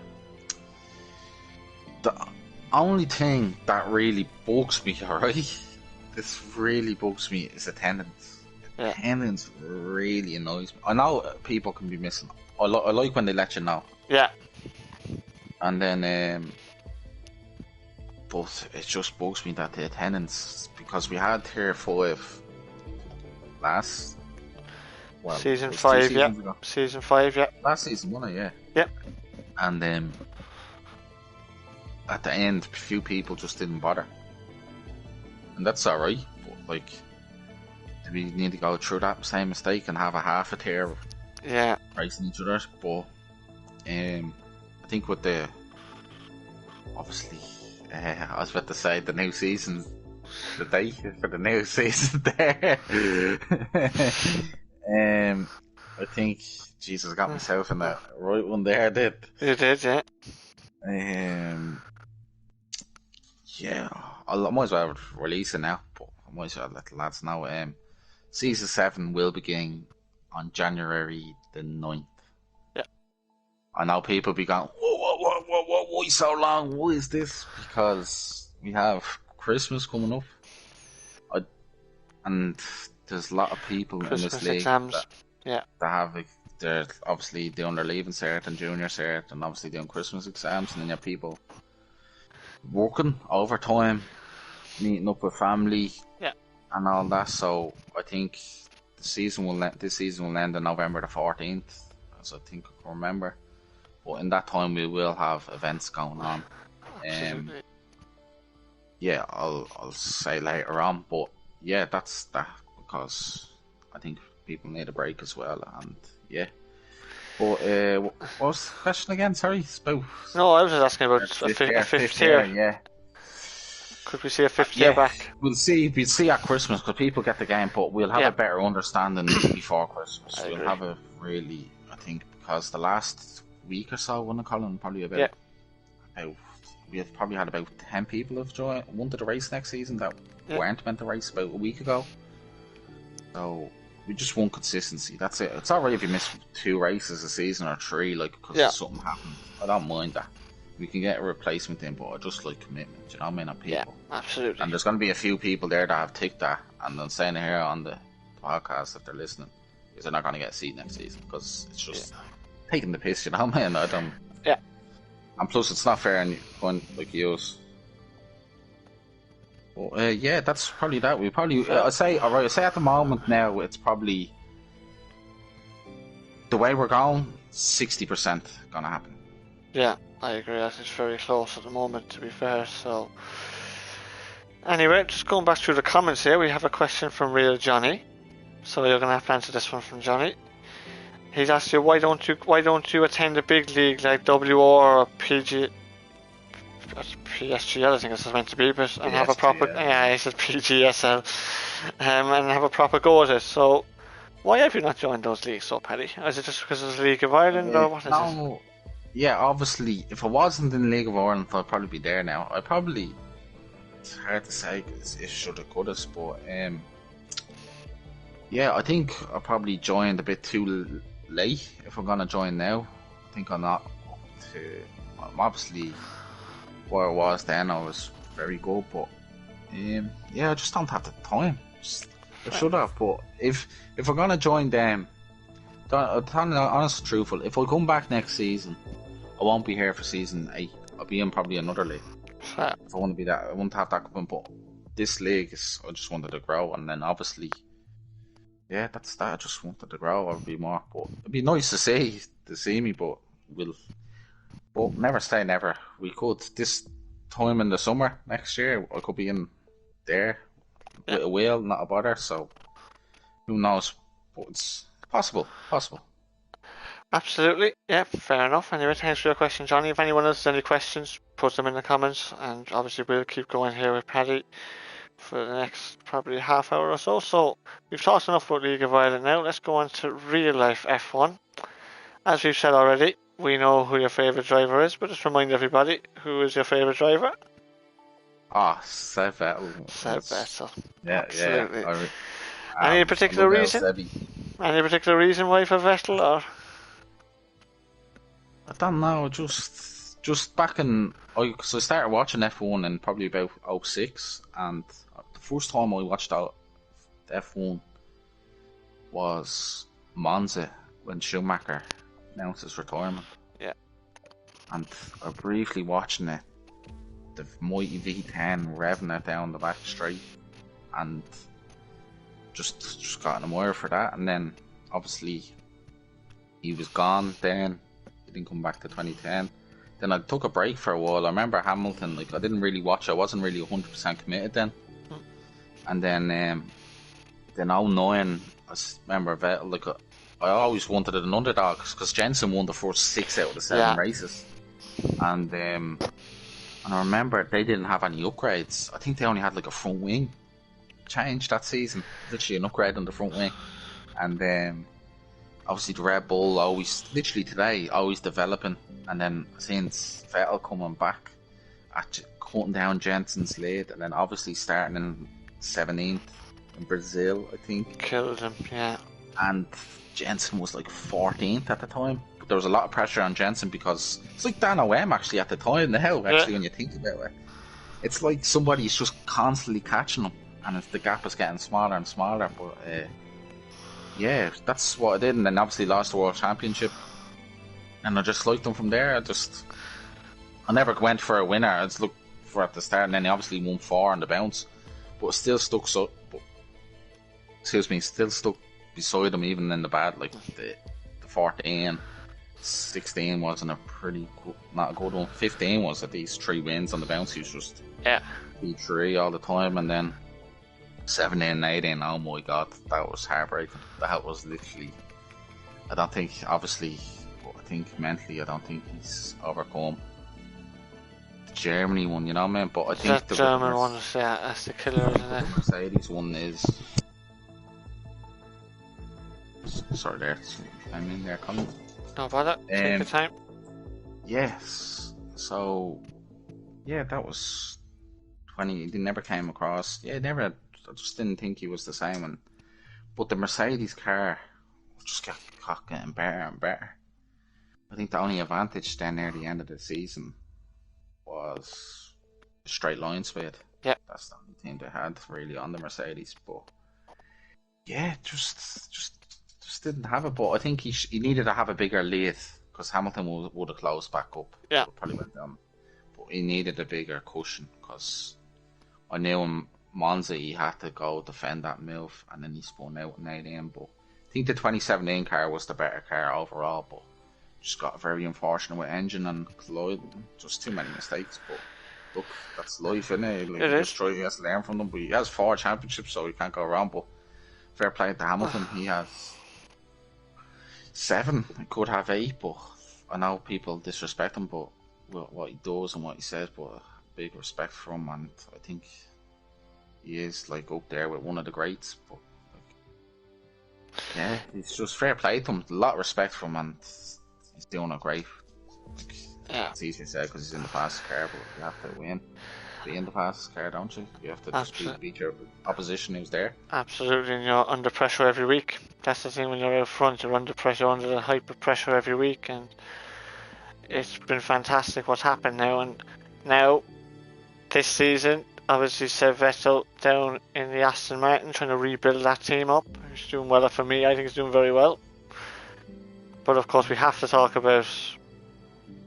the only thing that really bugs me, alright? This really bugs me is attendance.
Yeah.
Attendance really annoys me. I know people can be missing. I like when they let you know.
Yeah.
And then, but it just bugs me that the attendance, because we had tier 5
Season 5, yeah.
Ago.
Season 5, yeah.
Last season, wasn't it? Yeah.
Yep.
And at the end, a few people just didn't bother. And that's alright, but like, do we need to go through that same mistake and have a half a tier racing each other? But I think with the obviously I was about to say the new season, the date for the new season there. I think Jesus got myself in that right one there. Did
you did, yeah.
Yeah, I might as well release it now, but I might as well let the lads know. Season 7 will begin on January the 9th.
Yeah.
I know people be going, why so long? Why is this? Because we have Christmas coming up. And there's a lot of people
Christmas
in this league
exams.
that have, they're obviously doing their leaving cert and junior cert and obviously doing Christmas exams, and then you have people working overtime, meeting up with family, and all that. So I think this season will end on November the 14th, as I think I can remember. But in that time we will have events going on. I'll say later on, but yeah, that's that, because I think people need a break as well, and yeah. But what was the question again? Sorry,
No, I was just asking about a fifth tier.
Yeah.
Could we see a 5th tier back?
We'll see at Christmas, because people get the game, but we'll have a better understanding before Christmas. We'll have a really, I think, because the last week or so, wouldn't I call them, probably about we've probably had about 10 people have wanted to race next season that weren't meant to race about a week ago. So we just want consistency. That's it. It's alright if you miss 2 races a season or 3, like, because something happened. I don't mind that. We can get a replacement in, but I just like commitment. You know what I mean? On people.
Yeah, absolutely.
And there's going to be a few people there that have ticked that, and I'm saying here on the podcast that they're listening. because they're not going to get a seat next season because it's just taking the piss, you know, man. I don't.
Yeah.
And plus, it's not fair and going like yours. Well, yeah, that's probably that. We probably I say at the moment now it's probably the way we're going. 60% gonna happen.
Yeah, I agree. I think it's very close at the moment, to be fair. So, anyway, just going back through the comments here, we have a question from Real Johnny. So you're gonna have to answer this one from Johnny. He's asked you why don't you attend a big league like WR or PSGL, I think this is meant to be, but and have a proper he said PGSL, and have a proper go at it. So why have you not joined those leagues, so Paddy? Is it just because it's the League of Ireland, or what is it?
Yeah, obviously, if I wasn't in the League of Ireland, I'd probably be there now. It's hard to say if should have could have, but yeah, I think I probably joined a bit too late. If I'm gonna join now, I think I'm not up to. I'm obviously where I was then. I was very good, but yeah, I just don't have the time. I should have, but if I'm gonna join them, honest and truthful, if I come back next season, I won't be here for season 8. I'll be in probably another league. If I want to be that, I won't have that coming. But this league is, I just wanted to grow, and then obviously, yeah, that's that. I just wanted to grow. I'll be more, but it'd be nice to see me, but never say never. We could this time in the summer next year. I could be in there with a wheel, not a bother. So who knows? But it's possible.
Absolutely, yeah, fair enough. Anyway, thanks for your question, Johnny. If anyone else has any questions, put them in the comments, and obviously we'll keep going here with Paddy for the next probably half hour or so. So we've talked enough about League of Ireland now. Let's go on to real life F1. As we've said already, we know who your favourite driver is, but just remind everybody, who is your favourite driver?
Seb Vettel.
Seb Vettel.
Yeah,
absolutely. Any particular reason? Any particular reason why for Vettel, or?
I don't know. Just back in, because I started watching F1 in probably about 06, and the first time I watched F1 was Monza when Schumacher announced his retirement.
Yeah.
And I briefly watching it, the mighty V10 revving it down the back straight, and just got an admire for that. And then obviously he was gone then. He didn't come back to 2010. Then I took a break for a while. I remember Hamilton, like, I didn't really watch. I wasn't really 100% committed then. And then 09, I remember Vettel, like, I always wanted an underdog because Jensen won the first 6 out of the 7 races. And I remember they didn't have any upgrades. I think they only had like a front wing change that season. Literally an upgrade on the front wing. And obviously the Red Bull always developing, and then since Vettel coming back, cutting down Jensen's lead, and then obviously starting in 17th in Brazil, I think.
Killed him, yeah.
And Jensen was like 14th at the time, but there was a lot of pressure on Jensen because it's like Dan OM actually at the time now, when you think about it. It's like somebody's just constantly catching him, and the gap is getting smaller and smaller, but yeah, that's what I did, and then obviously lost the World Championship, and I just liked them from there. I never went for a winner. I just looked for at the start, and then he obviously won 4 on the bounce, but still stuck still stuck beside him even in the bad. Like the 14, 16 wasn't a pretty good, not a good one. 15 was at least 3 wins on the bounce. He was just B3 all the time, and then 17 and 18, oh my god, that was heartbreaking. That was literally, I don't think, obviously, but I think mentally, I don't think he's overcome the Germany one, you know what I mean? But I think
the German one is, that's the killer, isn't it?
The Mercedes one is, sorry there, I'm in there, coming.
No bother, take your time.
Yes, so, yeah, that was 20, they never came across, I just didn't think he was the same. But the Mercedes car just kept getting better and better. I think the only advantage then near the end of the season was the straight line speed.
Yeah.
That's the only thing they had really on the Mercedes. But yeah, just just didn't have it. But I think he needed to have a bigger lead because Hamilton would have closed back up.
Yeah.
Probably went down. But he needed a bigger cushion because I knew in Monza he had to go defend that move and then he spun out in 18. But I think the 2017 car was the better car overall. But just got very unfortunate with engine and Lloyd. Just too many mistakes. But look, that's life, isn't it? Like, he has to learn from them. But he has 4 championships, so he can't go wrong. But fair play to Hamilton. He has 7. He could have 8, but I know people disrespect him, but what he does and what he says, but big respect for him, and I think he is like up there with one of the greats. But like, yeah, it's just fair play to him. A lot of respect for him, and he's doing it great. Like,
yeah,
it's easy to say because he's in the fastest car, but you have to win. Be in the fastest car, don't you? You have to just beat your opposition who's there.
Absolutely, and you're under pressure every week. That's the thing, when you're out front, you're under pressure, under the hyper pressure every week, and it's been fantastic what's happened now. And now, this season, obviously Seb Vettel down in the Aston Martin, trying to rebuild that team up. He's doing well for me, I think he's doing very well. But of course we have to talk about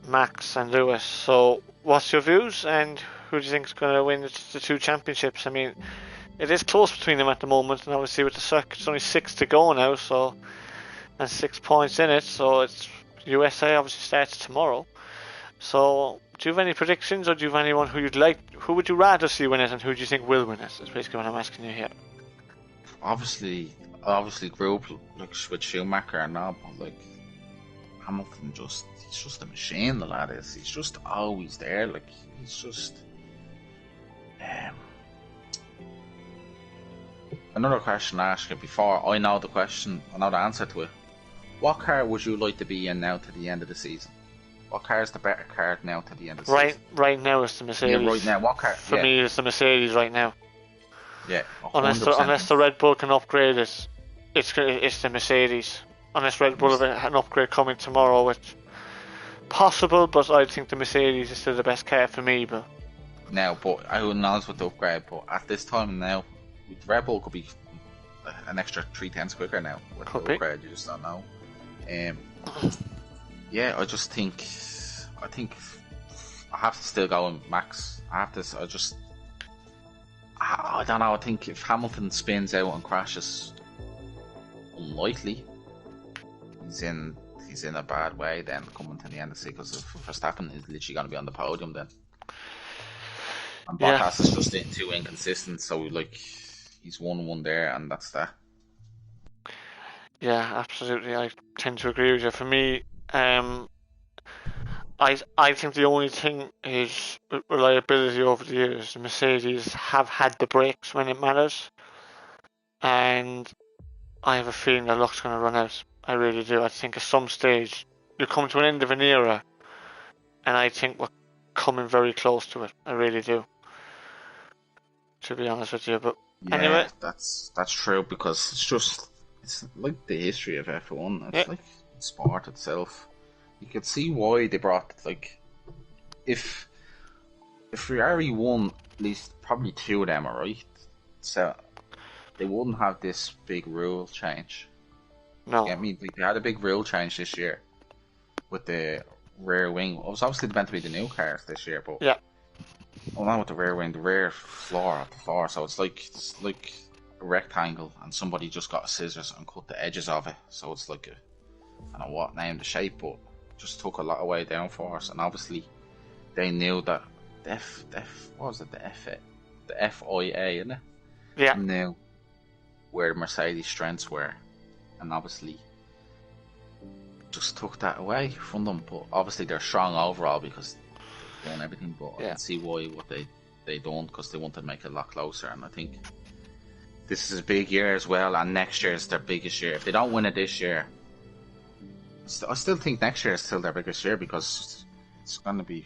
Max and Lewis. So what's your views, and who do you think is going to win the 2 championships? I mean, it is close between them at the moment, and obviously with the circuit, it's only 6 to go now, so, and 6 points in it, so it's USA obviously starts tomorrow. So, do you have any predictions, or do you have anyone who would you rather see win it, and who do you think will win it? That's basically what I'm asking you here.
Obviously group like with Schumacher and all, but like Hamilton he's just a machine, the lad is. He's just always there, like he's just another question I ask you before I know the answer to it. What car would you like to be in now to the end of the season? What car is the better car now to the end of the season? Right
now it's the Mercedes.
Yeah, right now. What car?
For me, it's the Mercedes right now.
Yeah.
Unless the Red Bull can upgrade it, it's the Mercedes. Unless Red Bull have an upgrade coming tomorrow, which possible, but I think the Mercedes is still the best car for me. But
now, but I wouldn't know with the upgrade. But at this time now, with Red Bull could be an extra 3/10 quicker now with the upgrade. You just don't know. Yeah, I think I have to still go with Max. I don't know. I think if Hamilton spins out and crashes, unlikely, he's in a bad way then coming to the end of the season, because if Verstappen is literally going to be on the podium then. And Bottas is just too inconsistent, so like he's 1-1 there, and that's that.
Yeah, absolutely. I tend to agree with you. For me, I think the only thing is reliability over the years. The Mercedes have had the brakes when it matters, and I have a feeling their luck's going to run out. I really do. I think at some stage you come to an end of an era, and I think we're coming very close to it. I really do, to be honest with you. But
yeah,
anyway,
that's true, because it's like the history of F1. It's like sport itself. You could see why they brought, like, if Ferrari won at least probably 2 of them, alright, so they wouldn't have this big rule change.
No.
I mean, like, they had a big rule change this year with the rear wing. It was obviously meant to be the new cars this year, but well, not with the rear wing, the rear floor of the floor. So it's like a rectangle, and somebody just got scissors and cut the edges of it. So it's like I don't know what name the shape, but just took a lot of way down for us. And obviously they knew that the FIA, isn't it?
Yeah.
Knew where Mercedes' strengths were, and obviously just took that away from them. But obviously they're strong overall because they've done everything. But I can see why what they don't, because they wanted to make it a lot closer. And I think this is a big year as well, and next year is their biggest year. If they don't win it this year, I still think next year is still their biggest year, because it's going to be,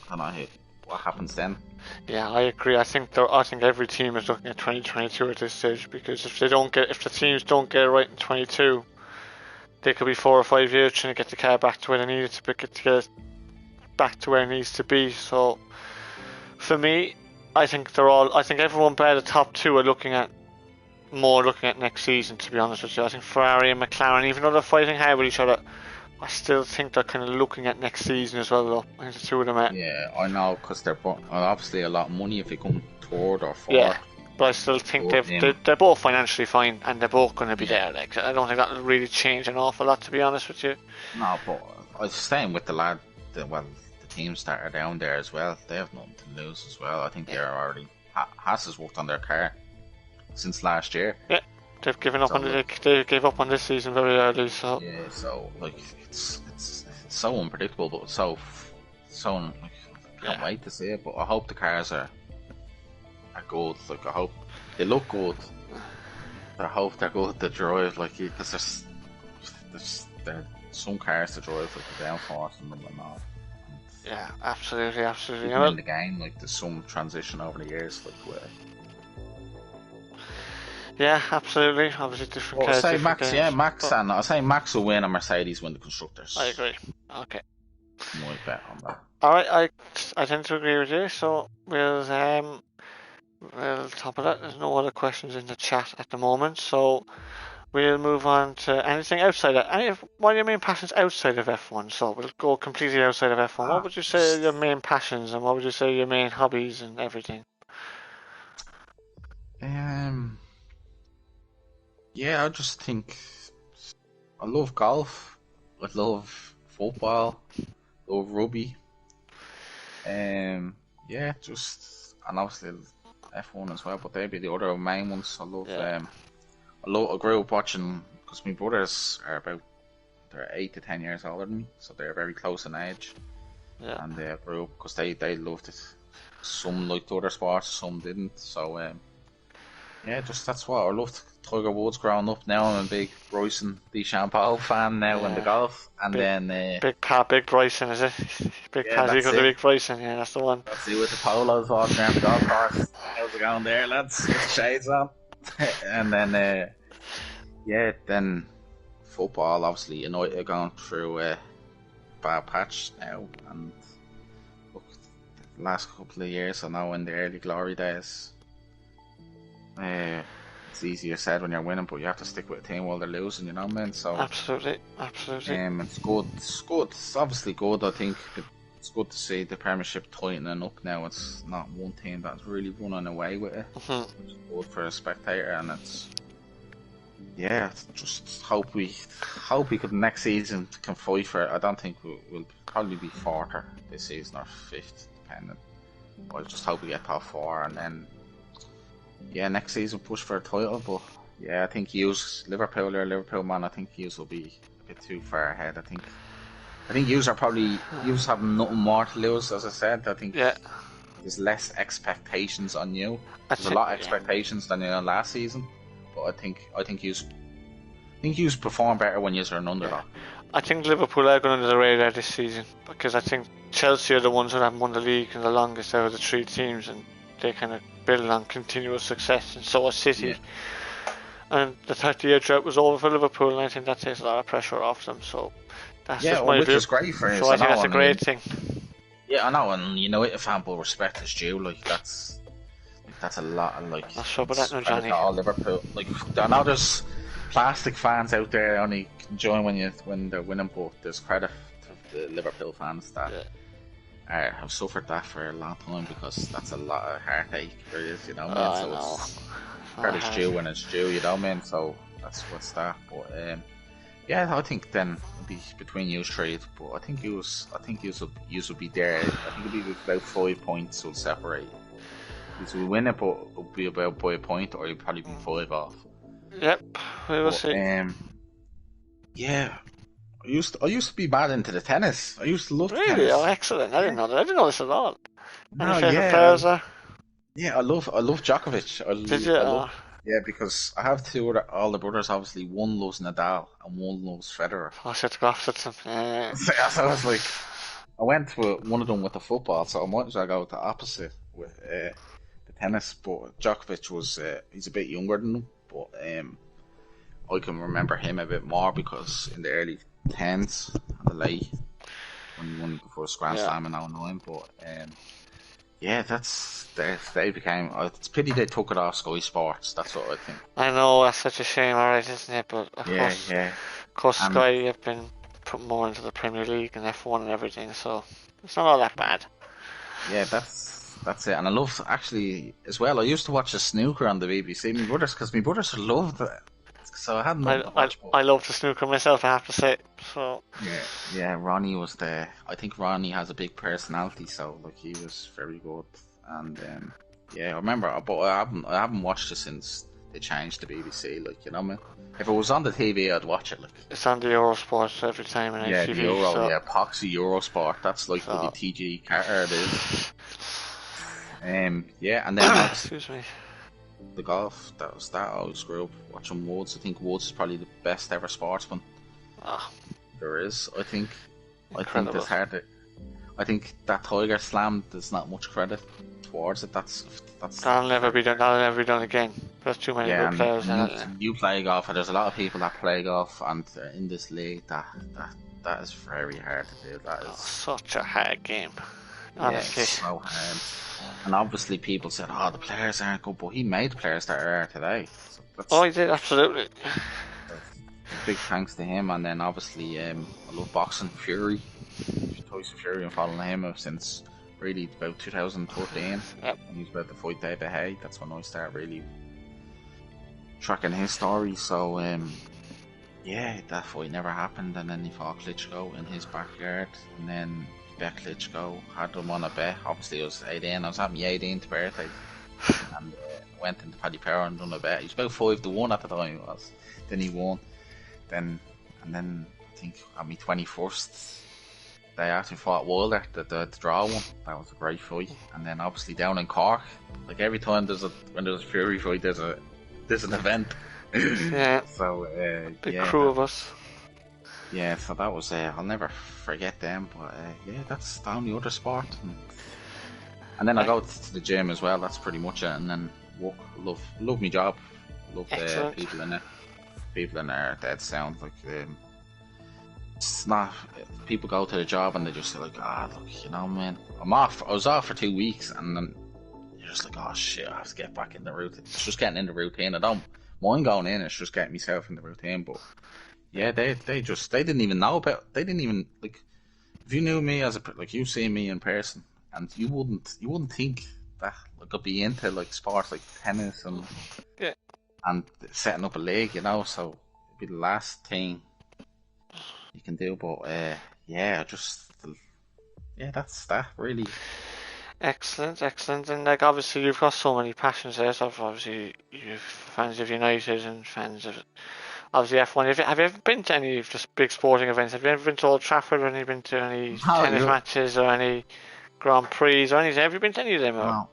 I don't know what happens then.
Yeah, I agree. I think every team is looking at 2022 at this stage, because if the teams don't get it right in 22, they could be 4 or 5 years trying to get the car back to where they need it to get it back to where it needs to be. So for me, I think everyone by the top 2 are looking at more looking at next season, to be honest with you. I think Ferrari and McLaren, even though they're fighting hard with each other, I still think they're kind of looking at next season as well, though. I think the two of them are.
Yeah, I know, because they're obviously a lot of money if they come third or fourth.
Yeah, but I still think they're both financially fine, and they're both going to be there. Like, I don't think that'll really change an awful lot, to be honest with you.
No, but I was staying with the teams that are down there as well. They have nothing to lose as well. I think they're already... Haas has worked on their car since last year.
Yeah, they've given up they gave up on this season very early. So
yeah, so like it's so unpredictable, but it's so like, I can't wait to see it. But I hope the cars are good. Like, I hope they look good. But I hope they're good to drive. Like, because there's some cars to drive like the downforce and them and all.
Yeah, absolutely.
In the game, like, there's some transition over the years, like where.
Yeah, absolutely. Obviously, different cars.
I'll say Max, games, Max, and I'll say Max will win and Mercedes win the constructors.
I agree. Okay.
My bet on that.
All right, I tend to agree with you. So we'll top of that. There's no other questions in the chat at the moment, so we'll move on to anything outside of what are your main passions outside of F1? So we'll go completely outside of F1. What would you say are your main passions, and what would you say are your main hobbies and everything?
Yeah, I just think I love golf. I love football. Love rugby. Yeah, just, and obviously F1 as well, but they'd be the other main ones. I love. I grew up watching, because my brothers are they're 8 to 10 years older than me, so they're very close in age.
Yeah.
And they grew up because they loved it. Some liked other sports, some didn't. So yeah, just that's what I loved. Tiger Woods growing up. Now I'm a big Bryson DeChambeau fan now in the golf, and
Big Bryson, is it? Big Pat equal to Big Bryson. Yeah, that's the one.
Let's see with the polos walking around the golf course. How's it going there, lads? With the shades on. And then then football. Obviously, United are going through a bad patch now, and look, the last couple of years, I know in the early glory days, it's easier said when you're winning, but you have to stick with a team while they're losing, you know what I mean? So
absolutely.
It's good. It's obviously good. I think it's good to see the Premiership tightening up now. It's not one team that's really running away with it. It's good for a spectator, and just hope we could next season can fight for it. I don't think we'll probably be fourth this season or fifth, depending. I just hope we get top four, and then next season push for a title. But I think Liverpool man. I think yous will be a bit too far ahead. I think yous have nothing more to lose. As I said, I think there's less expectations on you. There's a lot of expectations than last season. But I think yous perform better when yous are an underdog.
I think Liverpool are going under the radar this season, because I think Chelsea are the ones that have won the league in the longest out of the three teams, and they kind of build on continuous success, and so is City. And the 30-year drought was over for Liverpool, and I think that takes a lot of pressure off them. So that's just my view.
Is great for us.
So I think that's a great thing.
Yeah, I know, and a fan will respect is due. Like that's a lot of like.
Not sure about that, no, Johnny.
All Liverpool, like I know there's plastic fans out there only enjoying when they're winning, but there's credit to the Liverpool fans that have suffered that for a long time, because that's a lot of heartache there is, you know what I mean? So it's credit's due when it's due, you know what I mean? So that's what's that. But I think then it'll be between you three, but I think you will be there. I think it'll be about 5 points will separate. Because we win it, but it'll be about by a point, or you'll probably be 5 off.
Yep, we will see.
I used to be mad into the tennis. I used to love
really?
tennis.
Oh, excellent! I didn't know that. I didn't know this at all.
No,
players are?
Yeah, I love Djokovic.
Did you?
Yeah, because I have two older brothers. Obviously, one loves Nadal and one loves Federer.
Oh, shit, to go off them.
So I was like, I went to one of them with the football, so I might as well go with the opposite with the tennis. But Djokovic was he's a bit younger than him, but I can remember him a bit more because in the early 10s, the late when he won the first Grand Slam in 2009. But that's they became. It's a pity they took it off Sky Sports. That's what I think.
I know, that's such a shame, alright, isn't it? But of
Yeah, yeah.
course
And
Sky have been put more into the Premier League and F1 and everything, so it's not all that bad.
yeah, that's it. And I love actually as well. I used to watch the snooker on the BBC. My brothers loved it, so I had nothing to watch.
I love the snooker myself, I have to say. So
Yeah. Ronnie was I think Ronnie has a big personality, so like he was very good. And yeah, I remember, but I haven't watched it since they changed the BBC. Like, you know, man. If it was on the TV, I'd watch it. Like,
it's on the Eurosport every time in
yeah,
ITV.
the Euro,
so.
yeah, Poxy Eurosport. That's like the TG Carter it is. Yeah, and then
excuse me.
the golf. That was that. I always grew up watching Woods. I think Woods is probably the best ever sportsman there is. I think there's hard to. I think that Tiger Slam, there's not much credit towards it. That's
that'll never be done. That'll never be done again. There's too many good players.
You play golf, and there's a lot of people that play golf, and in this league, that is very hard to do. That is
such a hard game. Honestly,
it's so hard. And obviously, people said, "Oh, the players aren't good," but he made the players that are today. So
he did, absolutely.
Big thanks to him, and then obviously, I love boxing. Fury, Tyson Fury, and following him since really about 2013.
Yep.
When he was about to fight David Haye. That's when I started really tracking his story. So, yeah, that fight never happened, and then he fought Klitschko in his backyard, and then bet Klitschko, had him on a bet. Obviously, I was 18. I was having my 18th birthday, and went into Paddy Power and done a bet. He was about 5-1 at the time. It was. Then he won. Then I think on my 21st, they actually fought Wilder, the draw one. That was a great fight. And then obviously down in Cork, like every time when there's a Fury fight, there's an event.
Yeah.
So
big crew of us.
Yeah, so that was I'll never forget them. But yeah, that's the only other sport. And then I go to the gym as well. That's pretty much it. And then work. Love my job. Love the people in it. People in there are dead sound. Like it's not. People go to the job and they just say like, look, you know, man, I'm off. I was off for 2 weeks, and then you're just like, oh shit, I have to get back in the routine. It's just getting in the routine. I don't mind going in. It's just getting myself in the routine. But yeah, they didn't even know about. They didn't even like. If you knew me like you see me in person, and you wouldn't think that like I'd be into like sports like tennis and setting up a league, you know. So it'd be the last thing you can do. But that's that really.
Excellent. And like obviously you've got so many passions there. So obviously you're fans of United and fans of obviously F1. Have you ever been to any just big sporting events? Have you ever been to Old Trafford, or have you been to any tennis matches or any Grand Prix or anything? Have you been to any of them?
No,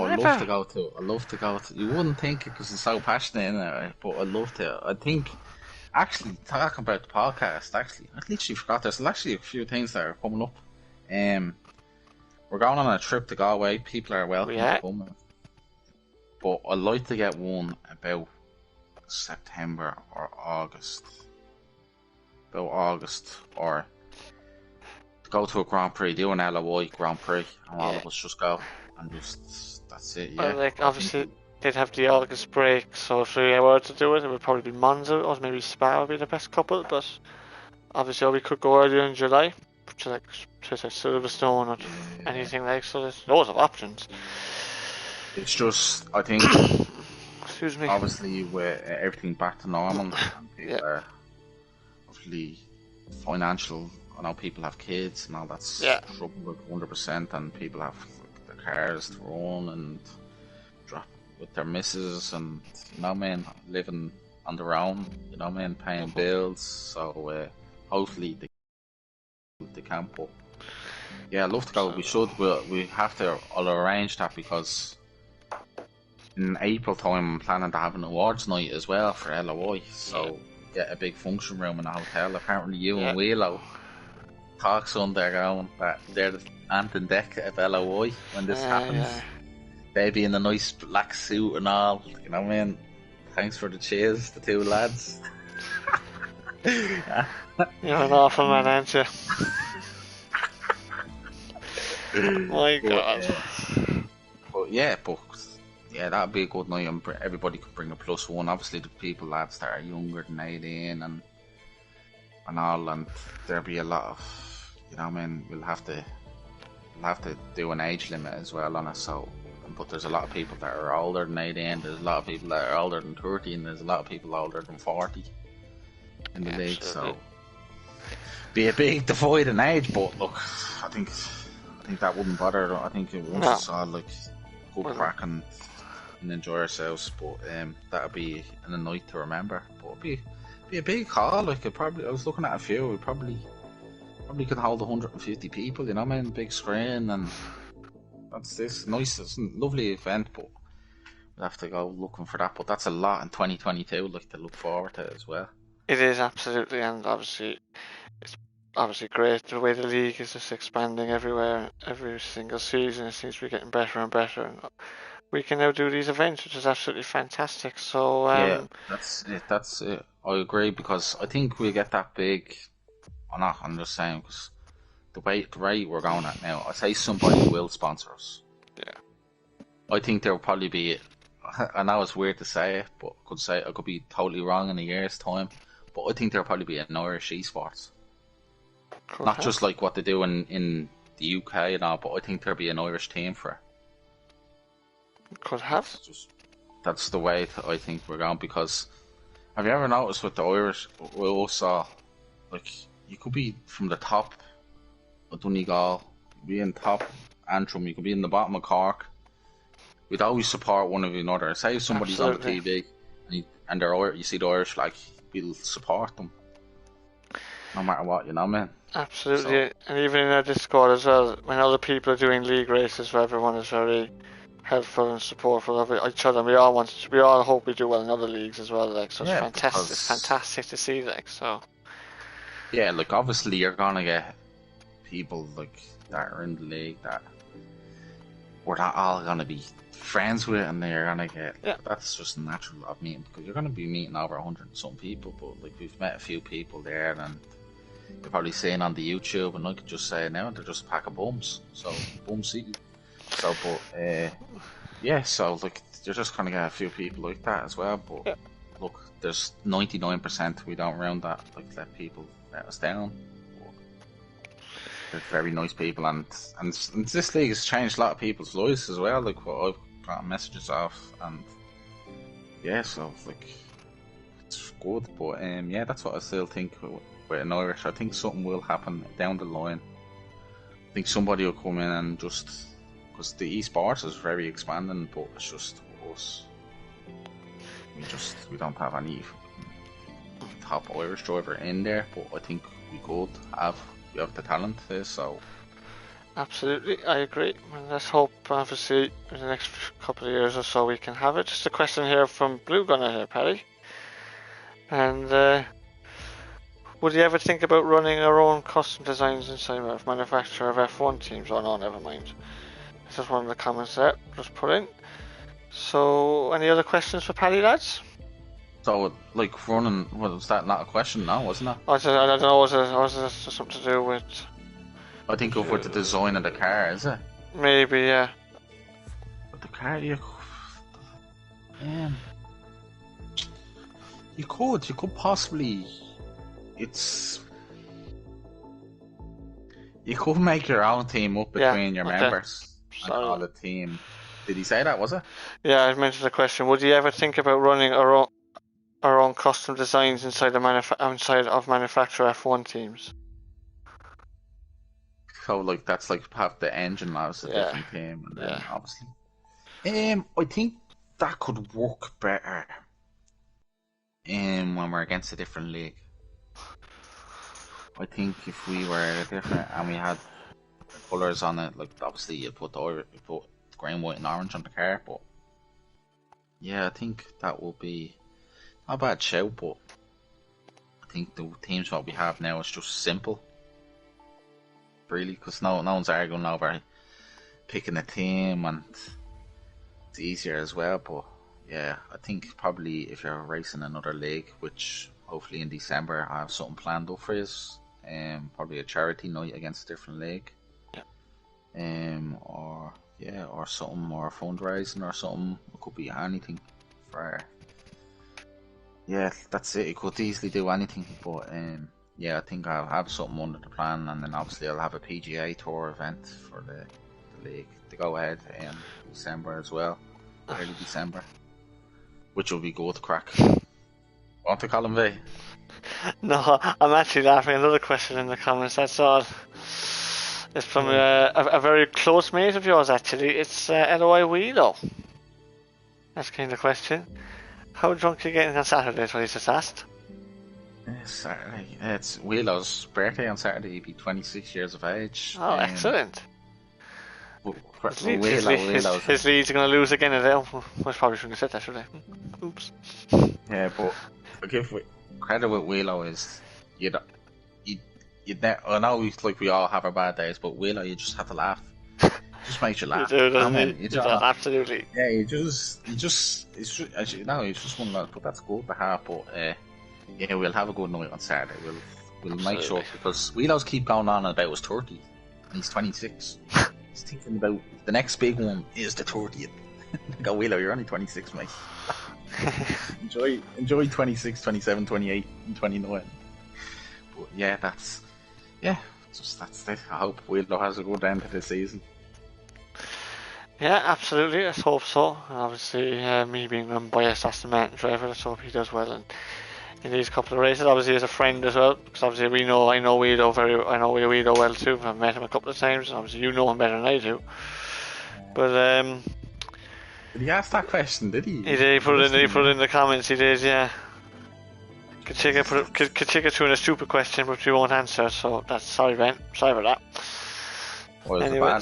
I'd love to go to. You wouldn't think it because it's so passionate in it, but I'd love to. I think, actually, talking about the podcast, I literally forgot there's actually a few things that are coming up. We're going on a trip to Galway. People are welcome to come. But I'd like to get one about September or August. Or to go to a Grand Prix, do an LOI Grand Prix, and all of us just go. And just that's it. Yeah.
Well, like obviously they'd have the August break, so if we were to do it, it would probably be Monza or maybe Spa would be the best couple. But obviously, we could go earlier in July to like Silverstone or anything like. So there's loads of options.
It's just I think.
Excuse me.
Obviously, with everything back to normal, and people are obviously financial. I know people have kids and all that's trouble with 100%, and people have their cars to run and drop with their missus, and you know, man, living on their own, you know, man, paying bills. So hopefully they can. But yeah, I'd love to go. We should. We have to. I'll arrange that because in April time I'm planning to have an awards night as well for LOI. So get a big function room in a hotel. Apparently you and Wheelo talks on there going that they're the ant and deck of LOI when this happens. Baby in a nice black suit and all, you know what I mean? Thanks for the cheers, the two lads.
You're an awful man, aren't you? My God.
But yeah, that'd be a good night. And everybody could bring a +1. Obviously, the lads that are younger than 18 and all, and there'll be a lot of, you know, what I mean, we'll have to do an age limit as well on it. So, but there's a lot of people that are older than 18. There's a lot of people that are older than 30, and there's a lot of people older than 40 in the league. So, be a big divide in age. But look, I think that wouldn't bother. I think once it's all like good crack and enjoy ourselves. But that'd be a night to remember. But it'd be a big call. Like I was looking at a few. We probably could hold 150 people. You know, what I mean, big screen, and that's this nice. It's a lovely event, but we'll have to go looking for that. But that's a lot in 2022. Like to look forward to as well.
It is absolutely, and obviously, it's obviously great the way the league is just expanding everywhere. Every single season, it seems to be getting better and better, and we can now do these events, which is absolutely fantastic. So
yeah, that's it. That's it. I agree, because I think we get that big. Or not, I'm just saying, because the rate we're going at now, I say somebody will sponsor us.
Yeah.
I think there will probably be. I know it's weird to say it, but I could be totally wrong in a year's time. But I think there'll probably be an Irish esports. Not just like what they do in the UK and all, but I think there'll be an Irish team for it.
Could have.
That's the way I think we're going, because have you ever noticed with the Irish, we all saw, like, you could be from the top of Donegal, you could be in top Antrim, you could be in the bottom of Cork. We'd always support one of another. Say if somebody's on the TV and you see the Irish flag, we'll support them. No matter what, you know, man.
Absolutely. So, and even in our Discord as well, when other people are doing league races where everyone is very helpful and supportful of each other, we all hope we do well in other leagues as well, like, so it's fantastic. It's fantastic to see, like, so.
Yeah, like, obviously you're gonna get people like that are in the league that we're not all gonna be friends with, and they're gonna get that's just natural of meeting, because you're gonna be meeting over 100 and some people, but like we've met a few people there, and you're probably seeing on the YouTube, and I could just say now they're just a pack of bums, so bum city. So, but so like you're just gonna get a few people like that as well, but look, there's 99% we don't round that, like, let people let us down. They're very nice people, and this league has changed a lot of people's lives as well, like what I've got messages off, and so like it's good, but that's what I still think with an Irish. I think something will happen down the line. I think somebody will come in and just, because the esports is very expanding, but it's just us. We don't have any top Irish driver in there, but I think we have the talent there, so.
Absolutely, I agree. And let's hope, obviously, in the next couple of years or so we can have it. Just a question here from Blue Gunner here, Paddy. And would you ever think about running our own custom designs inside of manufacturer of F1 teams? Oh no, never mind. This is one of the comments there, just put in. So, any other questions for Paddy, lads?
So, like, running, was that not a question now, wasn't it?
I don't know, was it something to do with...
I think over the design of the car, is it?
Maybe, yeah.
But the car, you could possibly... You could make your own team up between your members and all the team. Did he say that, was it?
Yeah, I mentioned the question. Would you ever think about running our own custom designs inside of manufacturer F1 teams?
So, like, that's like have the engine as a different team, and then obviously. I think that could work better when we're against a different league. I think if we were different and we had colours on it, like, obviously you put green, white and orange on the car, but yeah, I think that will be not a bad shout, but I think the teams what we have now is just simple, really, because no one's arguing over picking a team, and it's easier as well. But yeah, I think probably if you're racing another league, which hopefully in December I have something planned up for you, probably a charity night against a different league, or Yeah, or something, or fundraising or something. It could be anything. For yeah, that's it. It could easily do anything, but yeah, I think I'll have something under the plan, and then obviously I'll have a PGA Tour event for the league to go ahead in December as well, early December, which will be good crack. Want to call him V?
No, I'm actually laughing. Another question in the comments. That's all. It's from a very close mate of yours, actually. It's LOI Wheelo. That's kind of the question. How drunk are you getting on Saturday? Is what he's just asked.
Saturday. It's Wheelo's birthday on Saturday. He'd be 26 years of age.
Oh, excellent.
Wheelo's
his Leeds are going to lose again today. I probably shouldn't have said that, should I? Oops.
Yeah, but I give credit with Wheelo is I know like we all have our bad days, but Wheelo, you just have to laugh. It just makes you laugh.
You do, doesn't it? Absolutely.
Yeah, you just as you know, it's just one of those. But that's good to have. But yeah, we'll have a good night on Saturday. We'll make sure, because Wheelo's keep going on about his 30, and he's 26. He's thinking about the next big one is the 30th. Go Wheelo, you're only 26, mate. enjoy 26, 27, 28, and 29. But yeah, that's it. I hope Wheelo has a good end to the season.
Yeah, absolutely. Let's hope so. Obviously, me being unbiased Aston Martin driver, let's hope he does well in these couple of races. Obviously, as a friend as well, because obviously I know Wheelo well too. I've met him a couple of times, and obviously you know him better than I do. But
did he ask that question? Did he?
He did. He put it in the comments. He did, yeah. Kachika threw in a stupid question, which we won't answer. So that's sorry, Ben. Sorry about that. Anyway,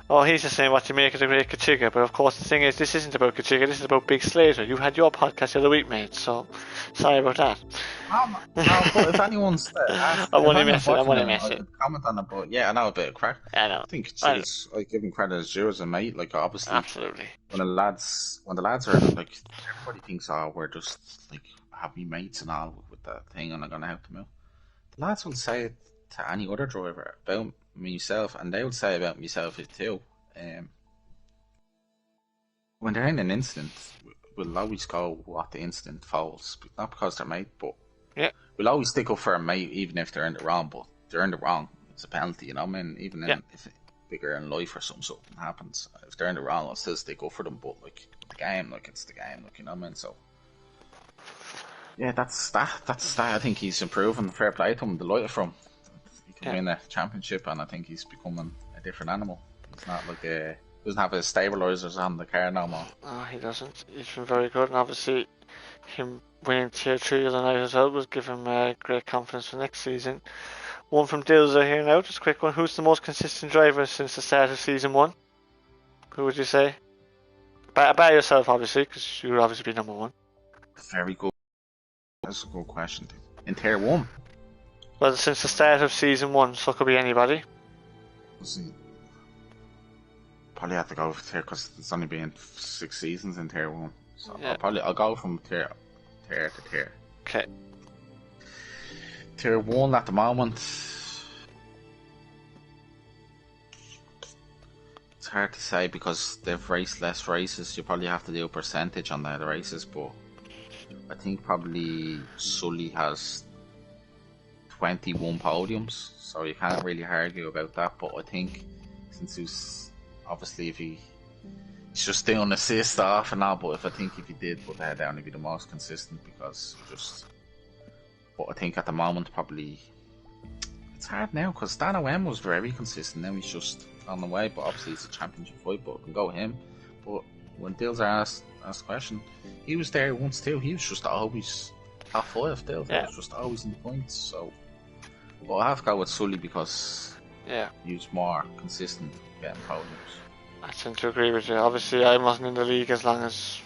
oh, he's just saying what you make of the great Kachika, but of course the thing is, this isn't about Kachika, this is about Big Slater. You had your podcast the other week, mate, so sorry about that.
No, but if anyone's
I'm only messing.
Comment on it, but yeah, I know a bit of crack.
I know.
I think it's like giving credit as due as a mate. Like obviously,
absolutely.
When the lads are like, everybody thinks, oh, we're just like happy mates and all with that thing, and I'm gonna help them out. The lads will say it to any other driver about myself, and they would say about myself too. When they're in an incident, we'll always go what the incident falls, not because they're mate, but
yeah,
we'll always stick up for a mate even if they're in the wrong. But they're in the wrong, it's a penalty, you know. I mean, even if bigger in life or something happens, if they're in the wrong, I'll still stick up for them. But like the game, like it's the game, like, you know what I mean. So yeah, that's that. I think he's improving. Fair play to him. Delighted from. He can win a championship, and I think he's becoming a different animal. It's not like doesn't have his stabilizers on the car no more.
Oh, he doesn't. He's been very good, and obviously him winning Tier 3 the other night as well will give him great confidence for next season. One from Dilza here now, just a quick one. Who's the most consistent driver since the start of Season 1? Who would you say? By yourself, obviously, because you would obviously be number one.
Very good. That's a good question. In Tier 1?
Well, since the start of Season 1, so it could be anybody.
Probably have to go with Tier, because it's only been 6 seasons in Tier 1. So
yeah.
I'll go from tier to tier.
Okay.
Tier 1 at the moment. It's hard to say because they've raced less races. You probably have to do a percentage on the races, but I think probably Sully has 21 podiums, so you can't really argue about that. But I think since he's obviously, if he's just doing assist off and all, but if he did put that down, he'd be the most consistent because just. But I think at the moment probably it's hard now because Dan O.M. was very consistent. Now he's just on the way, but obviously it's a championship fight, but it can go him. But when Dills asked the question, he was there once too. He was just always top 5. Dills was just always in the points. So, but I have to go with Sully because he was more consistent getting podiums.
I tend to agree with you. Obviously, I wasn't in the league as long as.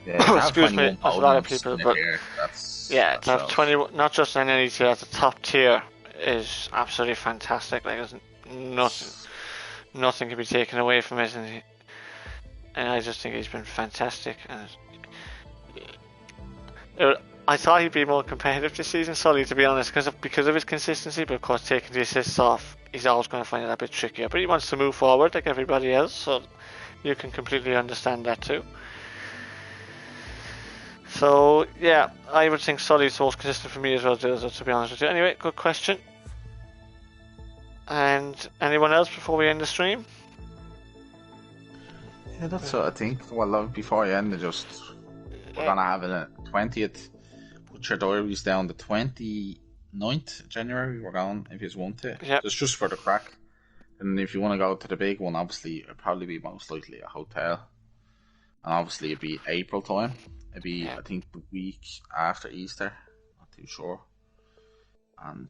Excuse me,
as a lot of people, but to have 20, not just in any tier, at the top tier is absolutely fantastic. Like, there's nothing can be taken away from it, and I just think he's been fantastic. And I thought he'd be more competitive this season, Sully, to be honest, because of his consistency. But of course, taking the assists off, he's always going to find it a bit trickier. But he wants to move forward like everybody else, so you can completely understand that too. So yeah, I would think Sully's the most consistent for me as well, to be honest with you. Anyway, good question. And anyone else before we end the stream?
Yeah, that's what I think. Well, before I end, we're gonna have a 20th. Put your diaries down. The 29th of January, we're going if you want to.
Yep.
It's just for the crack. And if you want to go to the big one, obviously it'll probably be most likely a hotel. And obviously it'd be April time. It'd be I think the week after Easter. Not too sure. And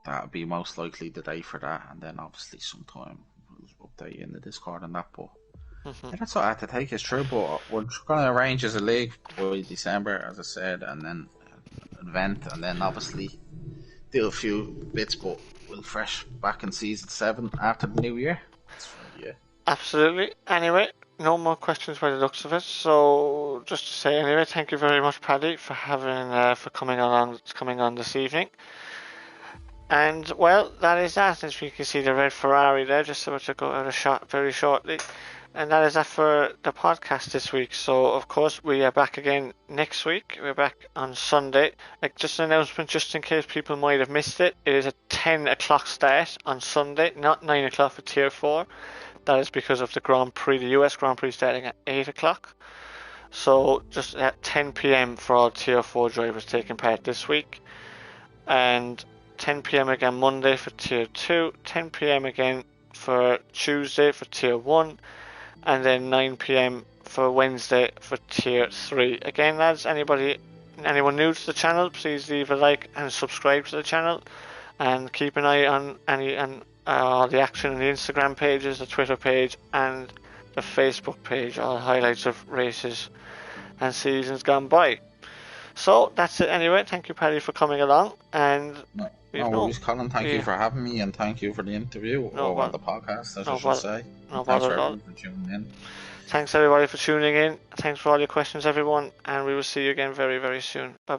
that would be most likely the day for that. And then obviously sometime we'll update you in the Discord and that. But yeah, that's what I had to take us through. But we're going to arrange as a league by December, as I said, and then an event, and then obviously do a few bits. But we'll fresh back in season 7 after the new year. Yeah,
absolutely. Anyway, no more questions by the looks of it. So just to say, anyway, thank you very much, Paddy, for coming on this evening. And well, that is that. As you can see, the red Ferrari there, just about to go out of shot very shortly. And that is that for the podcast this week. So, of course, we are back again next week. We're back on Sunday. Just an announcement, just in case people might have missed it. It is a 10 o'clock start on Sunday, not 9 o'clock for Tier 4. That is because of the Grand Prix, the US Grand Prix starting at 8 o'clock. So, just at 10 p.m. for all Tier 4 drivers taking part this week. And 10 p.m. again Monday for Tier 2. 10 p.m. again for Tuesday for Tier 1. And then 9 p.m. for Wednesday for Tier 3. Again, lads, anyone new to the channel, please leave a like and subscribe to the channel. And keep an eye on all the action on the Instagram pages, the Twitter page, and the Facebook page. All highlights of races and seasons gone by. So, that's it anyway. Thank you, Paddy, for coming along. And
no worries, Colin. Thank you for having me, and thank you for the interview, or the podcast, as I should say. Thanks for everyone for tuning in.
Thanks, everybody, for tuning in. Thanks for all your questions, everyone. And we will see you again very, very soon. Bye.